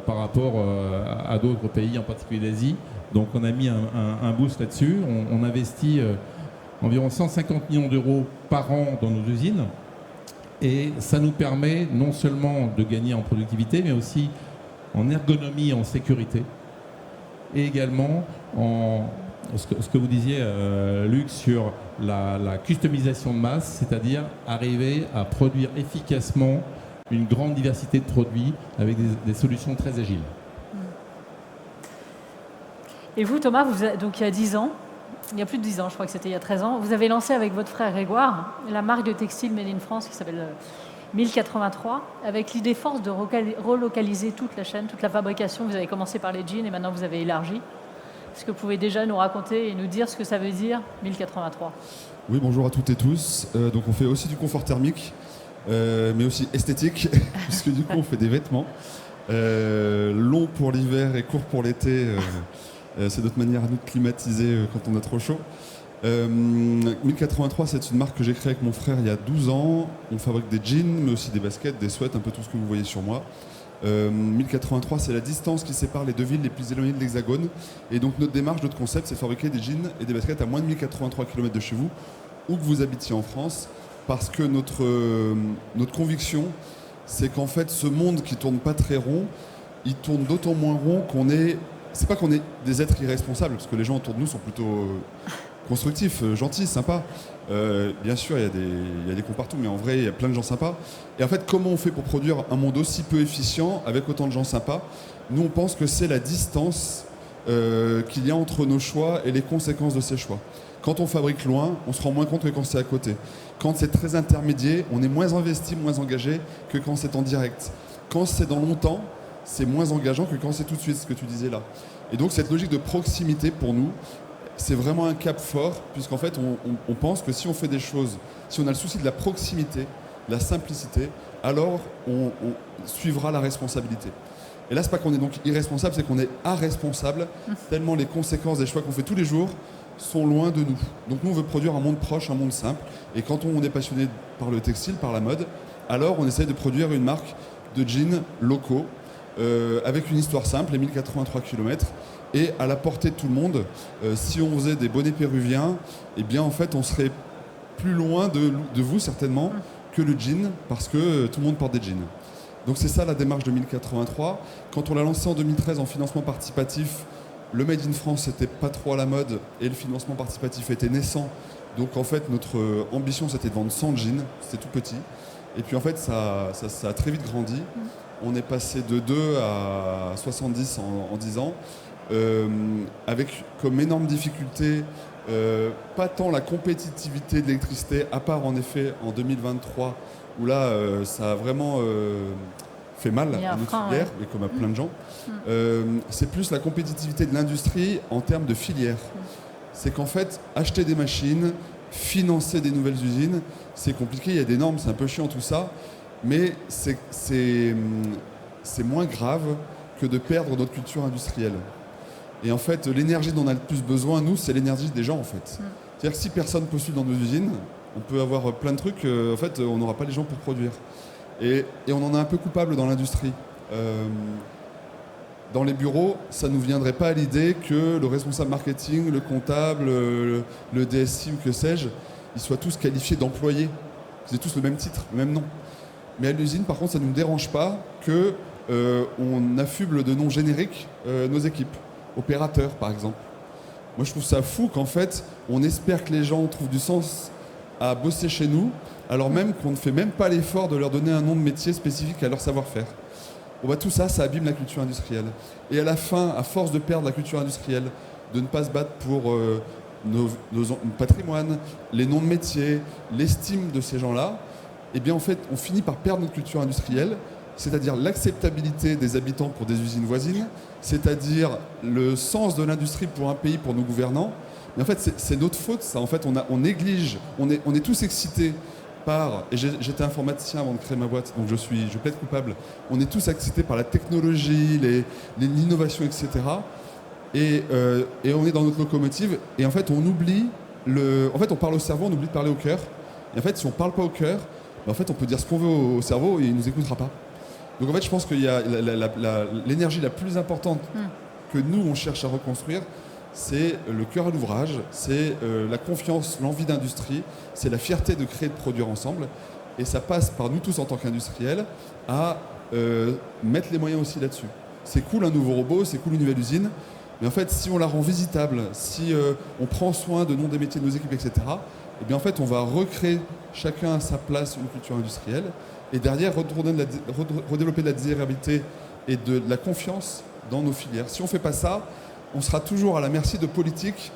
par rapport à d'autres pays, en particulier d'Asie. Donc on a mis un boost là-dessus. On investit environ 150 millions d'euros par an dans nos usines. Et ça nous permet non seulement de gagner en productivité, mais aussi en ergonomie et en sécurité. Et également ce que vous disiez, Luc, sur la customisation de masse, c'est-à-dire arriver à produire efficacement une grande diversité de produits avec des solutions très agiles. Et vous, Thomas, donc il y a 10 ans, il y a plus de 10 ans, je crois que c'était il y a 13 ans, vous avez lancé avec votre frère Grégoire la marque de textile Made in France qui s'appelle 1083, avec l'idée force de relocaliser toute la chaîne, toute la fabrication. Vous avez commencé par les jeans et maintenant vous avez élargi. Est-ce que vous pouvez déjà nous raconter et nous dire ce que ça veut dire 1083 ? Oui, bonjour à toutes et tous. Donc on fait aussi du confort thermique, mais aussi esthétique, puisque du coup on fait des vêtements longs pour l'hiver et courts pour l'été. C'est notre manière à nous de climatiser quand on a trop chaud. 1083, c'est une marque que j'ai créée avec mon frère il y a 12 ans. On fabrique des jeans, mais aussi des baskets, des sweats, un peu tout ce que vous voyez sur moi. 1083, c'est la distance qui sépare les 2 villes les plus éloignées de l'Hexagone. Et donc notre démarche, notre concept, c'est fabriquer des jeans et des baskets à moins de 1083 km de chez vous, où que vous habitiez en France. Parce que notre conviction, c'est qu'en fait, ce monde qui tourne pas très rond, il tourne d'autant moins rond qu'on est... C'est pas qu'on est des êtres irresponsables, parce que les gens autour de nous sont plutôt constructifs, gentils, sympas. Bien sûr, il y a des cons partout, mais en vrai, il y a plein de gens sympas. Et en fait, comment on fait pour produire un monde aussi peu efficient, avec autant de gens sympas ? Nous, on pense que c'est la distance qu'il y a entre nos choix et les conséquences de ces choix. Quand on fabrique loin, on se rend moins compte que quand c'est à côté. Quand c'est très intermédiaire, on est moins investi, moins engagé que quand c'est en direct. Quand c'est dans longtemps, c'est moins engageant que quand c'est tout de suite, ce que tu disais là. Et donc cette logique de proximité pour nous, c'est vraiment un cap fort, puisqu'en fait on pense que si on fait des choses, si on a le souci de la proximité, la simplicité, alors on suivra la responsabilité. Et là, c'est pas qu'on est donc irresponsable, c'est qu'on est irresponsable, tellement les conséquences des choix qu'on fait tous les jours sont loin de nous. Donc nous, on veut produire un monde proche, un monde simple. Et quand on est passionné par le textile, par la mode, alors on essaye de produire une marque de jeans locaux, avec une histoire simple, les 1083 km, et à la portée de tout le monde. Si on faisait des bonnets péruviens, eh bien en fait on serait plus loin de vous certainement que le jean, parce que tout le monde porte des jeans. Donc c'est ça la démarche de 1083. Quand on l'a lancé en 2013 en financement participatif, le Made in France n'était pas trop à la mode et le financement participatif était naissant. Donc en fait notre ambition c'était de vendre 100 jeans, c'était tout petit. Et puis en fait ça a très vite grandi. On est passé de 2 à 70 en 10 ans, avec comme énorme difficulté, pas tant la compétitivité de l'électricité, à part en effet en 2023, où là ça a vraiment fait mal à notre filière, et comme à plein de gens. C'est plus la compétitivité de l'industrie en termes de filière. C'est qu'en fait, acheter des machines, financer des nouvelles usines, c'est compliqué, il y a des normes, c'est un peu chiant tout ça. Mais c'est moins grave que de perdre notre culture industrielle. Et en fait, l'énergie dont on a le plus besoin, nous, c'est l'énergie des gens, en fait. C'est-à-dire que si personne postule dans nos usines, on peut avoir plein de trucs, en fait, on n'aura pas les gens pour produire. Et on en est un peu coupable dans l'industrie. Dans les bureaux, ça ne nous viendrait pas à l'idée que le responsable marketing, le comptable, le DSI ou que sais-je, ils soient tous qualifiés d'employés. Ils aient tous le même titre, le même nom. Mais à l'usine, par contre, ça ne nous dérange pas qu'on affuble de noms génériques nos équipes. Opérateurs, par exemple. Moi, je trouve ça fou qu'en fait, on espère que les gens trouvent du sens à bosser chez nous, alors même qu'on ne fait même pas l'effort de leur donner un nom de métier spécifique à leur savoir-faire. tout ça, ça abîme la culture industrielle. Et à la fin, à force de perdre la culture industrielle, de ne pas se battre pour nos patrimoine, les noms de métiers, l'estime de ces gens-là, eh bien en fait, on finit par perdre notre culture industrielle, c'est-à-dire l'acceptabilité des habitants pour des usines voisines, c'est-à-dire le sens de l'industrie pour un pays, pour nos gouvernants. Mais en fait, c'est notre faute, ça. En fait, on néglige, on est tous excités par, et j'étais informaticien avant de créer ma boîte, donc je plaide coupable, on est tous excités par la technologie, l'innovation, etc. Et on est dans notre locomotive, et en fait, on oublie, en fait, on parle au cerveau, on oublie de parler au cœur. Et en fait, si on ne parle pas au cœur, en fait, on peut dire ce qu'on veut au cerveau et il ne nous écoutera pas. Donc en fait, je pense qu'il y a l'énergie la plus importante que nous, on cherche à reconstruire, c'est le cœur à l'ouvrage, c'est la confiance, l'envie d'industrie, c'est la fierté de créer, de produire ensemble. Et ça passe par nous tous en tant qu'industriels à mettre les moyens aussi là-dessus. C'est cool un nouveau robot, c'est cool une nouvelle usine, mais en fait, si on la rend visitable, si on prend soin de noms des métiers de nos équipes, etc., eh bien en fait, on va recréer chacun à sa place une culture industrielle et derrière redévelopper de la désirabilité et de la confiance dans nos filières. Si on ne fait pas ça, on sera toujours à la merci de politiques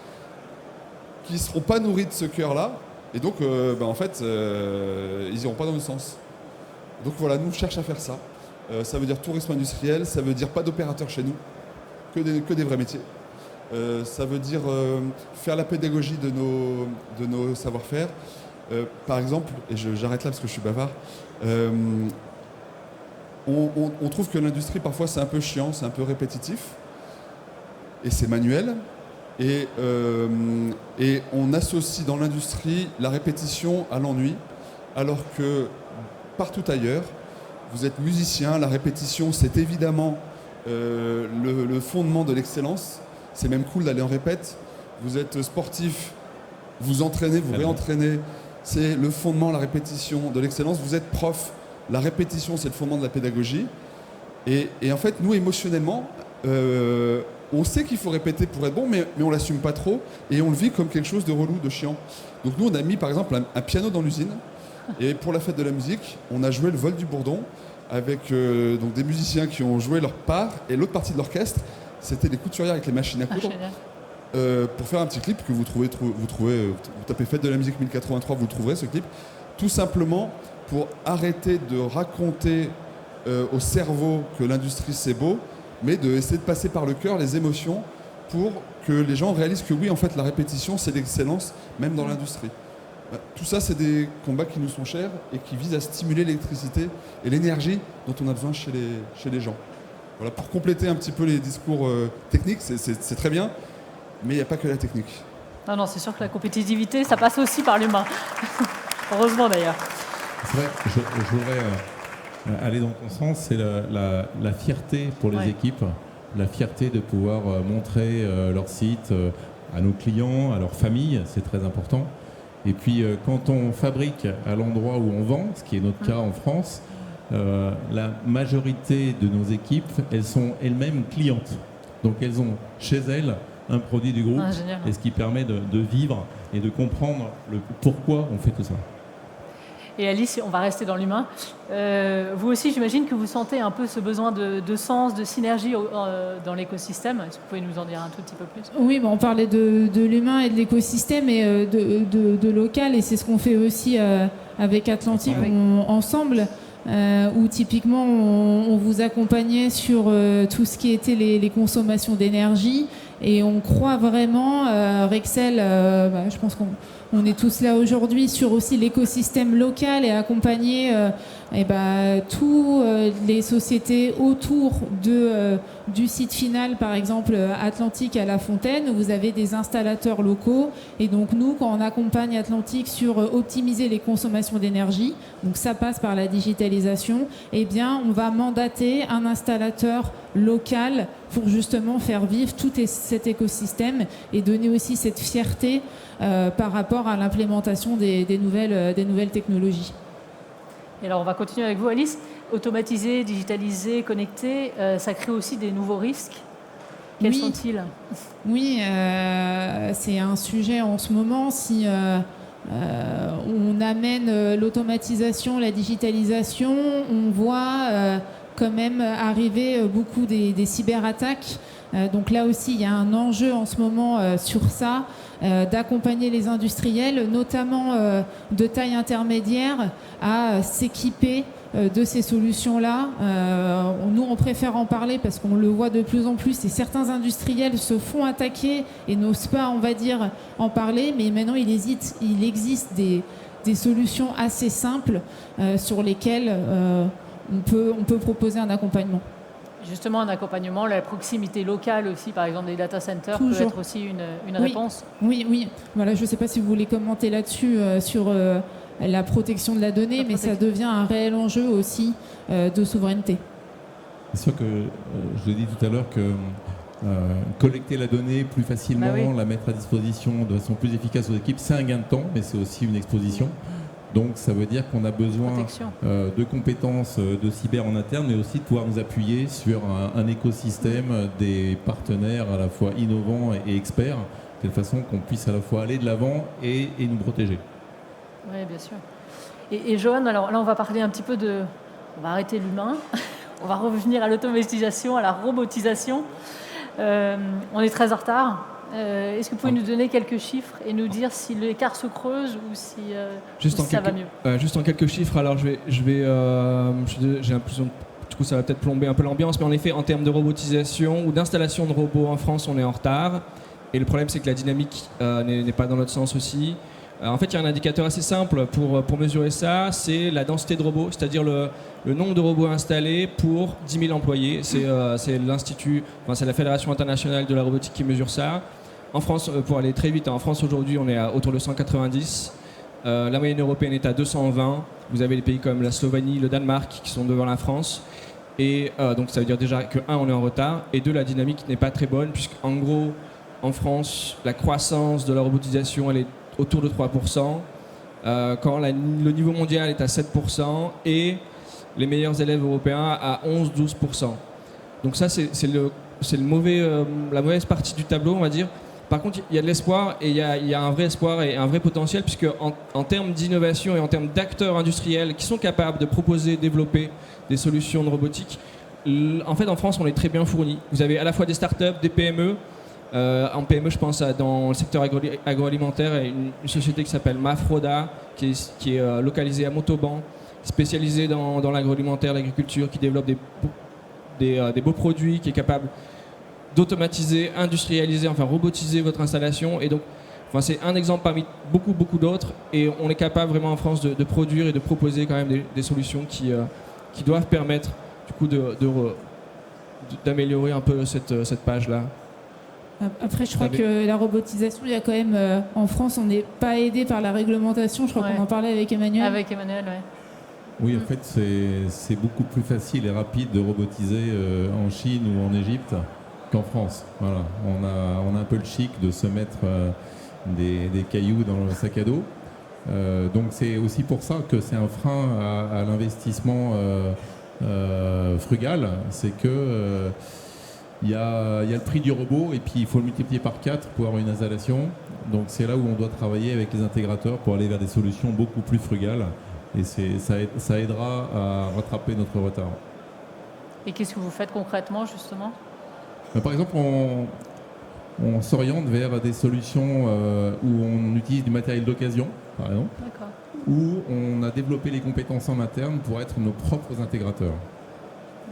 qui ne seront pas nourris de ce cœur-là et donc en fait, ils n'iront pas dans le sens. Donc voilà, nous on cherche à faire ça. Ça veut dire tourisme industriel, ça veut dire pas d'opérateurs chez nous, que des vrais métiers. Ça veut dire faire la pédagogie de nos savoir-faire. Par exemple, et j'arrête là parce que je suis bavard, on trouve que l'industrie parfois c'est un peu chiant, c'est un peu répétitif, et c'est manuel, et on associe dans l'industrie la répétition à l'ennui, alors que partout ailleurs, vous êtes musicien, la répétition c'est évidemment le fondement de l'excellence. C'est même cool d'aller en répète. Vous êtes sportif, vous entraînez, vous réentraînez. C'est le fondement, la répétition de l'excellence. Vous êtes prof, la répétition, c'est le fondement de la pédagogie. Et en fait, nous, émotionnellement, on sait qu'il faut répéter pour être bon, mais on ne l'assume pas trop. Et on le vit comme quelque chose de relou, de chiant. Donc nous, on a mis, par exemple, un piano dans l'usine. Et pour la fête de la musique, on a joué le vol du Bourdon avec donc des musiciens qui ont joué leur part. Et l'autre partie de l'orchestre, c'était des couturières avec les machines à coudre pour faire un petit clip que vous tapez Fête de la musique 1083, vous trouverez ce clip, tout simplement pour arrêter de raconter au cerveau que l'industrie c'est beau, mais d'essayer de passer par le cœur les émotions pour que les gens réalisent que oui, en fait, la répétition c'est l'excellence, même dans l'industrie. Tout ça, c'est des combats qui nous sont chers et qui visent à stimuler l'électricité et l'énergie dont on a besoin chez les gens. Voilà, pour compléter un petit peu les discours techniques, c'est très bien, mais il n'y a pas que la technique. Non, c'est sûr que la compétitivité, ça passe aussi par l'humain. Heureusement d'ailleurs. C'est vrai, je voudrais aller dans ton sens, c'est la fierté pour les équipes, la fierté de pouvoir montrer leur site à nos clients, à leurs familles, c'est très important. Et puis quand on fabrique à l'endroit où on vend, ce qui est notre cas en France, la majorité de nos équipes, elles sont elles-mêmes clientes. Donc elles ont chez elles un produit du groupe, et ce qui permet de vivre et de comprendre le pourquoi on fait tout ça. Et Alice, on va rester dans l'humain. Vous aussi, j'imagine que vous sentez un peu ce besoin de sens, de synergie dans l'écosystème. Est-ce que vous pouvez nous en dire un tout petit peu plus ? Oui, on parlait de l'humain et de l'écosystème et de local, et c'est ce qu'on fait aussi avec Atlantique ensemble. Où typiquement on vous accompagnait sur tout ce qui était les consommations d'énergie, et on croit vraiment, Rexel, je pense qu'on est tous là aujourd'hui sur aussi l'écosystème local et accompagner tous les sociétés autour du site final, par exemple Atlantique à La Fontaine, où vous avez des installateurs locaux, et donc nous, quand on accompagne Atlantique sur optimiser les consommations d'énergie, donc ça passe par la digitalisation, eh bien on va mandater un installateur local pour justement faire vivre tout cet écosystème et donner aussi cette fierté par rapport à l'implémentation des nouvelles technologies. Et alors on va continuer avec vous, Alice. Automatiser, digitaliser, connecter, ça crée aussi des nouveaux risques. Quels sont-ils ? Oui, c'est un sujet en ce moment. Si on amène l'automatisation, la digitalisation, on voit quand même arriver beaucoup des cyberattaques. Donc là aussi, il y a un enjeu en ce moment sur ça, d'accompagner les industriels, notamment de taille intermédiaire, à s'équiper de ces solutions-là. Nous, on préfère en parler parce qu'on le voit de plus en plus et certains industriels se font attaquer et n'osent pas, on va dire, en parler. Mais maintenant, il existe des solutions assez simples sur lesquelles on peut proposer un accompagnement. Justement, un accompagnement, la proximité locale aussi, par exemple des data centers, peut être aussi une réponse. Oui. Voilà, je ne sais pas si vous voulez commenter là-dessus sur la protection de la donnée, mais ça devient un réel enjeu aussi de souveraineté. C'est sûr que je l'ai dit tout à l'heure que collecter la donnée plus facilement, la mettre à disposition de façon plus efficace aux équipes, c'est un gain de temps, mais c'est aussi une exposition. Donc ça veut dire qu'on a besoin de compétences de cyber en interne, mais aussi de pouvoir nous appuyer sur un écosystème des partenaires à la fois innovants et experts, de telle façon qu'on puisse à la fois aller de l'avant et nous protéger. Oui, bien sûr. Et Johan, alors là on va parler un petit peu on va arrêter l'humain, on va revenir à l'automatisation, à la robotisation. On est très en retard. Est-ce que vous pouvez nous donner quelques chiffres et nous dire si l'écart se creuse ou si ça va mieux? Juste en quelques chiffres, alors j'ai l'impression du coup ça va peut-être plomber un peu l'ambiance, mais en effet en termes de robotisation ou d'installation de robots en France, on est en retard. Et le problème c'est que la dynamique n'est pas dans notre sens aussi. En fait, il y a un indicateur assez simple pour mesurer ça, c'est la densité de robots, c'est-à-dire le nombre de robots installés pour 10 000 employés. C'est la Fédération internationale de la robotique qui mesure ça. En France, pour aller très vite, en France aujourd'hui, on est autour de 190. La moyenne européenne est à 220. Vous avez des pays comme la Slovénie, le Danemark qui sont devant la France. Et donc ça veut dire déjà que, on est en retard, et deux, la dynamique n'est pas très bonne, puisqu'en gros, en France, la croissance de la robotisation, elle est autour de 3%, quand le niveau mondial est à 7%, et les meilleurs élèves européens à 11-12%. Donc ça, c'est la mauvaise partie du tableau, on va dire. Par contre, il y a de l'espoir, et il y a un vrai espoir et un vrai potentiel, puisque en termes d'innovation et en termes d'acteurs industriels qui sont capables de proposer, développer des solutions de robotique, en fait, en France, on est très bien fourni. Vous avez à la fois des startups, des PME. En PME, je pense dans le secteur agroalimentaire, une société qui s'appelle Mafroda, qui est localisée à Montauban, spécialisée dans l'agroalimentaire, l'agriculture, qui développe des beaux produits, qui est capable d'automatiser, industrialiser, enfin robotiser votre installation. Et donc, c'est un exemple parmi beaucoup, beaucoup d'autres. Et on est capable vraiment en France de produire et de proposer quand même des solutions qui doivent permettre du coup d'améliorer un peu cette page-là. Après, je crois que la robotisation, il y a quand même, en France, on n'est pas aidé par la réglementation. Je crois qu'on en parlait avec Emmanuel. Avec Emmanuel, oui. Oui, en fait, c'est beaucoup plus facile et rapide de robotiser en Chine ou en Égypte qu'en France. Voilà. On a un peu le chic de se mettre des cailloux dans le sac à dos. Donc c'est aussi pour ça que c'est un frein à l'investissement frugal. C'est que il y a le prix du robot et puis il faut le multiplier par 4 pour avoir une installation. Donc c'est là où on doit travailler avec les intégrateurs pour aller vers des solutions beaucoup plus frugales. Et ça aidera à rattraper notre retard. Et qu'est-ce que vous faites concrètement, justement ? Par exemple, on s'oriente vers des solutions où on utilise du matériel d'occasion, par exemple, où on a développé les compétences en interne pour être nos propres intégrateurs.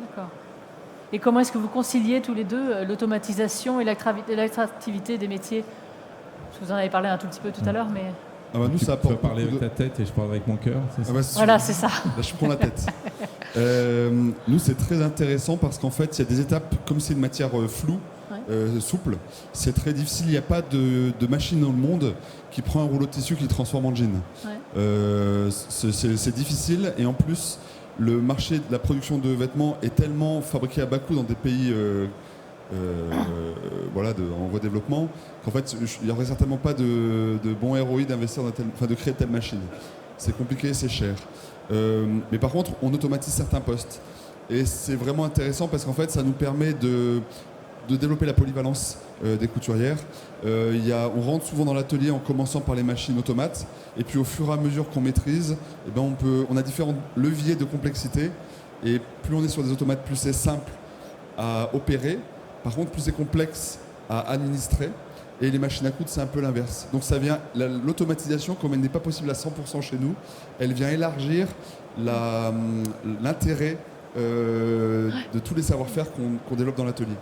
D'accord. Et comment est-ce que vous conciliez tous les deux l'automatisation et l'attractivité des métiers ? Vous en avez parlé un tout petit peu tout à l'heure, mais... nous, ça tu peux parler avec ta tête et je parle avec mon cœur. Voilà, c'est ça. Là, je prends la tête. Nous, c'est très intéressant parce qu'en fait, il y a des étapes, comme c'est une matière floue, souple, c'est très difficile. Il n'y a pas de machine dans le monde qui prend un rouleau de tissu qui le transforme en jean. Ouais. C'est difficile et en plus, le marché de la production de vêtements est tellement fabriqué à bas coût dans des pays en voie de développement qu'en fait, il n'y aurait certainement pas de bon ROI d'investir de créer telle machine. C'est compliqué, c'est cher. Mais par contre, on automatise certains postes. Et c'est vraiment intéressant parce qu'en fait, ça nous permet de développer la polyvalence des couturières. On rentre souvent dans l'atelier en commençant par les machines automates. Et puis au fur et à mesure qu'on maîtrise, on a différents leviers de complexité Et plus on est sur des automates, plus c'est simple à opérer. Par contre, plus c'est complexe à administrer. Et les machines à coudre, c'est un peu l'inverse. Donc ça vient, l'automatisation, comme elle n'est pas possible à 100% chez nous, elle vient élargir l'intérêt de tous les savoir-faire qu'on développe dans l'atelier.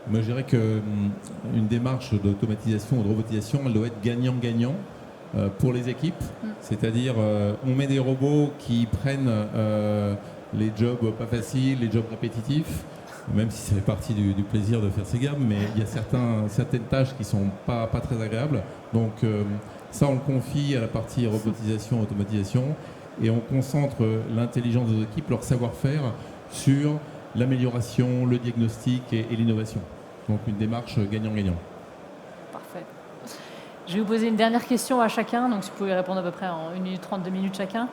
Moi, je dirais qu'une démarche d'automatisation ou de robotisation, elle doit être gagnant-gagnant pour les équipes. C'est-à-dire, on met des robots qui prennent les jobs pas faciles, les jobs répétitifs, même si ça fait partie du plaisir de faire ces gammes, mais il y a certaines tâches qui ne sont pas très agréables. Donc ça, on le confie à la partie robotisation, automatisation, et on concentre l'intelligence des équipes, leur savoir-faire sur l'amélioration, le diagnostic et l'innovation. Donc une démarche gagnant-gagnant. Parfait. Je vais vous poser une dernière question à chacun, donc si vous pouvez répondre à peu près en 1 minute 30, 2 minutes chacun.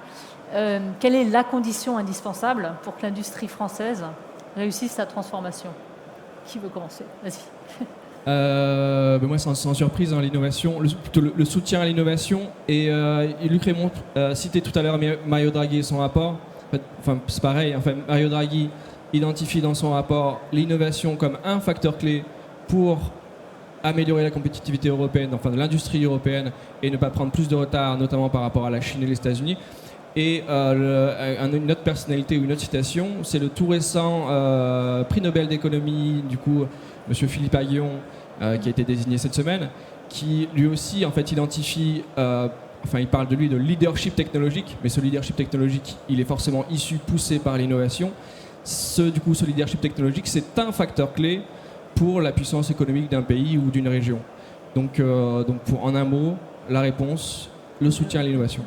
Quelle est la condition indispensable pour que l'industrie française réussisse sa transformation? Qui veut commencer? Vas-y. Moi, sans surprise, dans l'innovation, plutôt le soutien à l'innovation. Et Luc Raymond citait tout à l'heure Mario Draghi et son rapport. Enfin, c'est pareil. Enfin, Mario Draghi identifie dans son rapport l'innovation comme un facteur clé pour améliorer la compétitivité européenne, enfin de l'industrie européenne, et ne pas prendre plus de retard, notamment par rapport à la Chine et les États-Unis. Et une autre personnalité ou une autre citation, c'est le tout récent prix Nobel d'économie, du coup, Monsieur Philippe Aghion, qui a été désigné cette semaine, qui lui aussi en fait identifie, il parle de lui de leadership technologique, mais ce leadership technologique, il est forcément poussé par l'innovation. Ce leadership technologique, c'est un facteur clé pour la puissance économique d'un pays ou d'une région. Donc en un mot, la réponse, le soutien à l'innovation.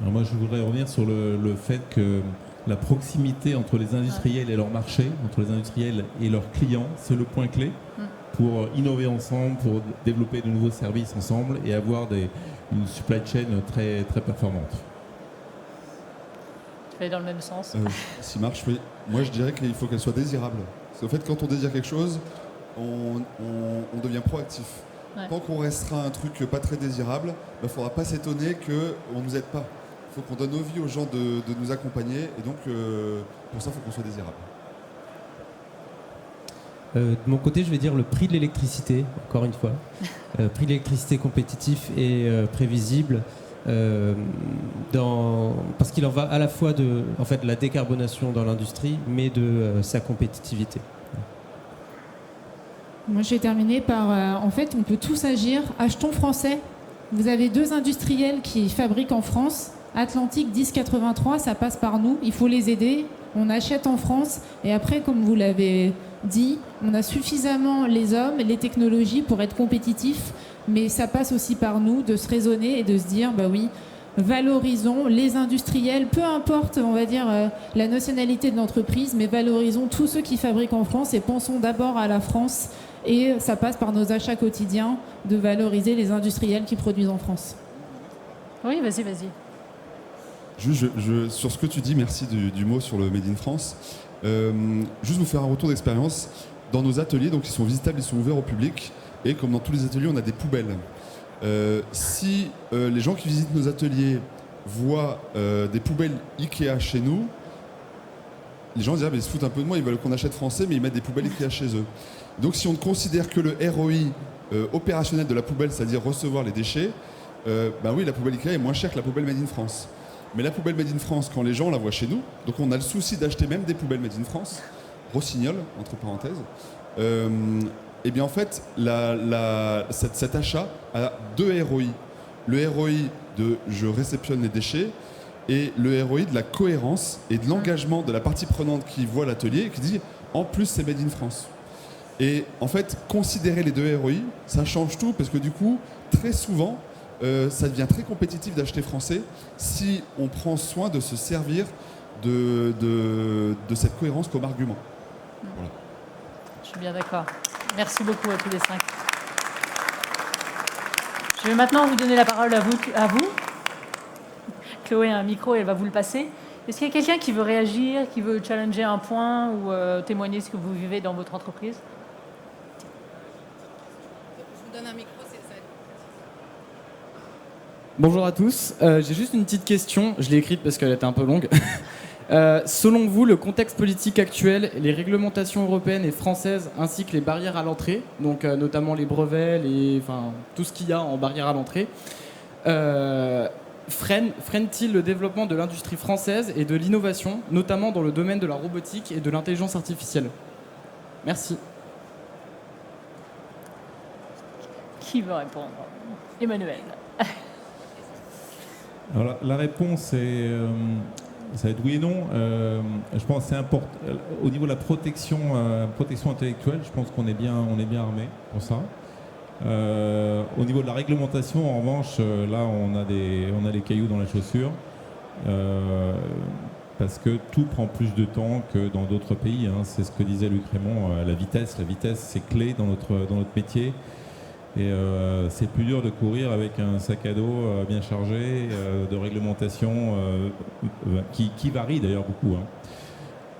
Alors moi, je voudrais revenir sur le fait que la proximité entre les industriels et leur marché, entre les industriels et leurs clients, c'est le point clé pour innover ensemble, pour développer de nouveaux services ensemble et avoir une supply chain très, très performante. Tu vas dans le même sens. Si marche, oui. Moi, je dirais qu'il faut qu'elle soit désirable. Parce qu'en fait, quand on désire quelque chose, on devient proactif. Ouais. Tant qu'on restera un truc pas très désirable, il ne faudra pas s'étonner qu'on ne nous aide pas. Il faut qu'on donne envie aux gens de nous accompagner. Et donc, pour ça, il faut qu'on soit désirable. De mon côté, je vais dire le prix de l'électricité, encore une fois. Prix de l'électricité compétitif et prévisible. Parce qu'il en va à la fois de la décarbonation dans l'industrie, mais de sa compétitivité. Moi, je vais terminer par, on peut tous agir. Achetons français. Vous avez 2 industriels qui fabriquent en France. Atlantique 1083, ça passe par nous. Il faut les aider. On achète en France. Et après, comme vous l'avez dit, on a suffisamment les hommes, les technologies pour être compétitifs. Mais ça passe aussi par nous de se raisonner et de se dire, bah oui, valorisons les industriels, peu importe, on va dire, la nationalité de l'entreprise, mais valorisons tous ceux qui fabriquent en France et pensons d'abord à la France. Et ça passe par nos achats quotidiens de valoriser les industriels qui produisent en France. Oui, vas-y. Juste, sur ce que tu dis, merci du mot sur le Made in France. Juste vous faire un retour d'expérience. Dans nos ateliers, donc ils sont visitables, ils sont ouverts au public. Et comme dans tous les ateliers, on a des poubelles. Si les gens qui visitent nos ateliers voient des poubelles Ikea chez nous, les gens disent mais ils se foutent un peu de moi, ils veulent qu'on achète français, mais ils mettent des poubelles Ikea chez eux. Donc si on ne considère que le ROI opérationnel de la poubelle, c'est-à-dire recevoir les déchets, oui, la poubelle Ikea est moins chère que la poubelle Made in France. Mais la poubelle Made in France, quand les gens la voient chez nous, donc on a le souci d'acheter même des poubelles Made in France, Rossignol, entre parenthèses, et bien en fait, cet achat a 2 ROI. Le ROI de je réceptionne les déchets et le ROI de la cohérence et de l'engagement de la partie prenante qui voit l'atelier et qui dit en plus c'est Made in France. Et en fait, considérer les 2 ROI, ça change tout parce que du coup, très souvent, ça devient très compétitif d'acheter français si on prend soin de se servir de cette cohérence comme argument. Voilà. Je suis bien d'accord. Merci beaucoup à tous les 5. Je vais maintenant vous donner la parole à vous. Chloé a un micro et elle va vous le passer. Est-ce qu'il y a quelqu'un qui veut réagir, qui veut challenger un point ou témoigner ce que vous vivez dans votre entreprise? Je vous donne un micro, c'est ça. Bonjour à tous. J'ai juste une petite question. Je l'ai écrite parce qu'elle était un peu longue. Selon vous, le contexte politique actuel, les réglementations européennes et françaises, ainsi que les barrières à l'entrée, donc notamment les brevets, tout ce qu'il y a en barrière à l'entrée, freinent-ils le développement de l'industrie française et de l'innovation, notamment dans le domaine de la robotique et de l'intelligence artificielle? Merci. Qui veut répondre? Emmanuel. Alors, la réponse est, ça va être oui et non. Je pense que c'est important. Au niveau de la protection intellectuelle, je pense qu'on est bien armé pour ça. Au niveau de la réglementation, en revanche, là, on a des cailloux dans la chaussure. Parce que tout prend plus de temps que dans d'autres pays. Hein. C'est ce que disait Luc Raymond, la vitesse, c'est clé dans notre métier. Et c'est plus dur de courir avec un sac à dos bien chargé, de réglementation qui varie d'ailleurs beaucoup. Hein.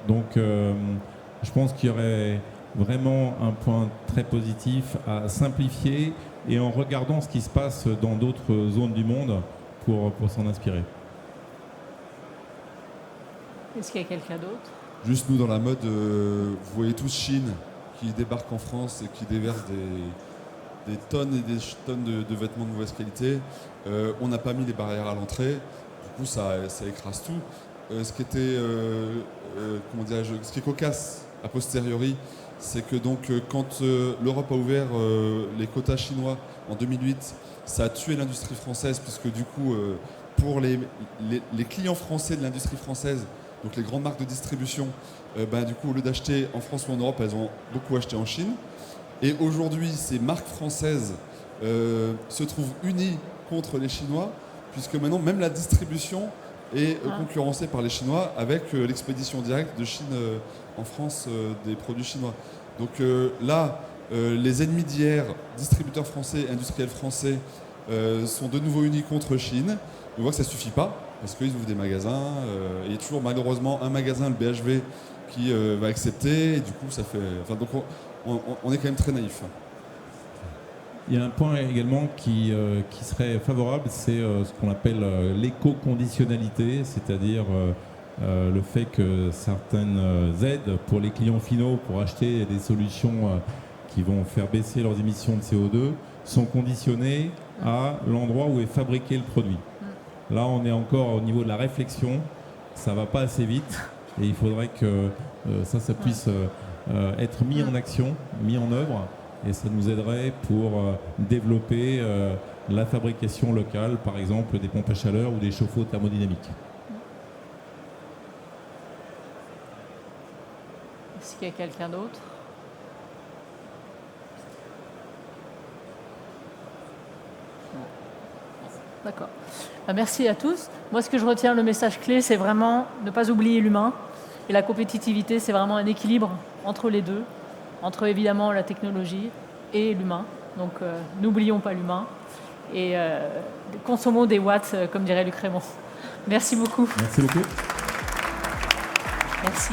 Donc je pense qu'il y aurait vraiment un point très positif à simplifier et en regardant ce qui se passe dans d'autres zones du monde pour s'en inspirer. Est-ce qu'il y a quelqu'un d'autre? Juste nous dans la mode, vous voyez tous Chine qui débarque en France et qui déverse des tonnes et des tonnes de vêtements de mauvaise qualité. On n'a pas mis les barrières à l'entrée, du coup ça écrase tout. Ce qui est cocasse a posteriori, c'est que donc quand l'Europe a ouvert les quotas chinois en 2008, ça a tué l'industrie française puisque du coup pour les clients français de l'industrie française, donc les grandes marques de distribution, du coup au lieu d'acheter en France ou en Europe, elles ont beaucoup acheté en Chine. Et aujourd'hui, ces marques françaises se trouvent unies contre les Chinois, puisque maintenant, même la distribution est concurrencée par les Chinois avec l'expédition directe de Chine en France des produits chinois. Donc là, les ennemis d'hier, distributeurs français, industriels français, sont de nouveau unis contre Chine. On voit que ça ne suffit pas, parce qu'ils ouvrent des magasins. Il y a toujours malheureusement un magasin, le BHV, qui va accepter. Et du coup, ça fait... donc on est quand même très naïf. Il y a un point également qui serait favorable, c'est ce qu'on appelle l'éco-conditionnalité, c'est-à-dire le fait que certaines aides pour les clients finaux pour acheter des solutions qui vont faire baisser leurs émissions de CO2 sont conditionnées à l'endroit où est fabriqué le produit. Là, on est encore au niveau de la réflexion, ça ne va pas assez vite et il faudrait que ça puisse être mis en action, mis en œuvre, et ça nous aiderait pour développer la fabrication locale, par exemple des pompes à chaleur ou des chauffe-eau thermodynamiques. Est-ce qu'il y a quelqu'un d'autre? D'accord. Merci à tous. Moi, ce que je retiens, le message clé, c'est vraiment ne pas oublier l'humain. Et la compétitivité, c'est vraiment un équilibre entre les deux, entre évidemment la technologie et l'humain. Donc, n'oublions pas l'humain et consommons des watts, comme dirait Luc Raymond. Merci beaucoup. Merci beaucoup. Merci.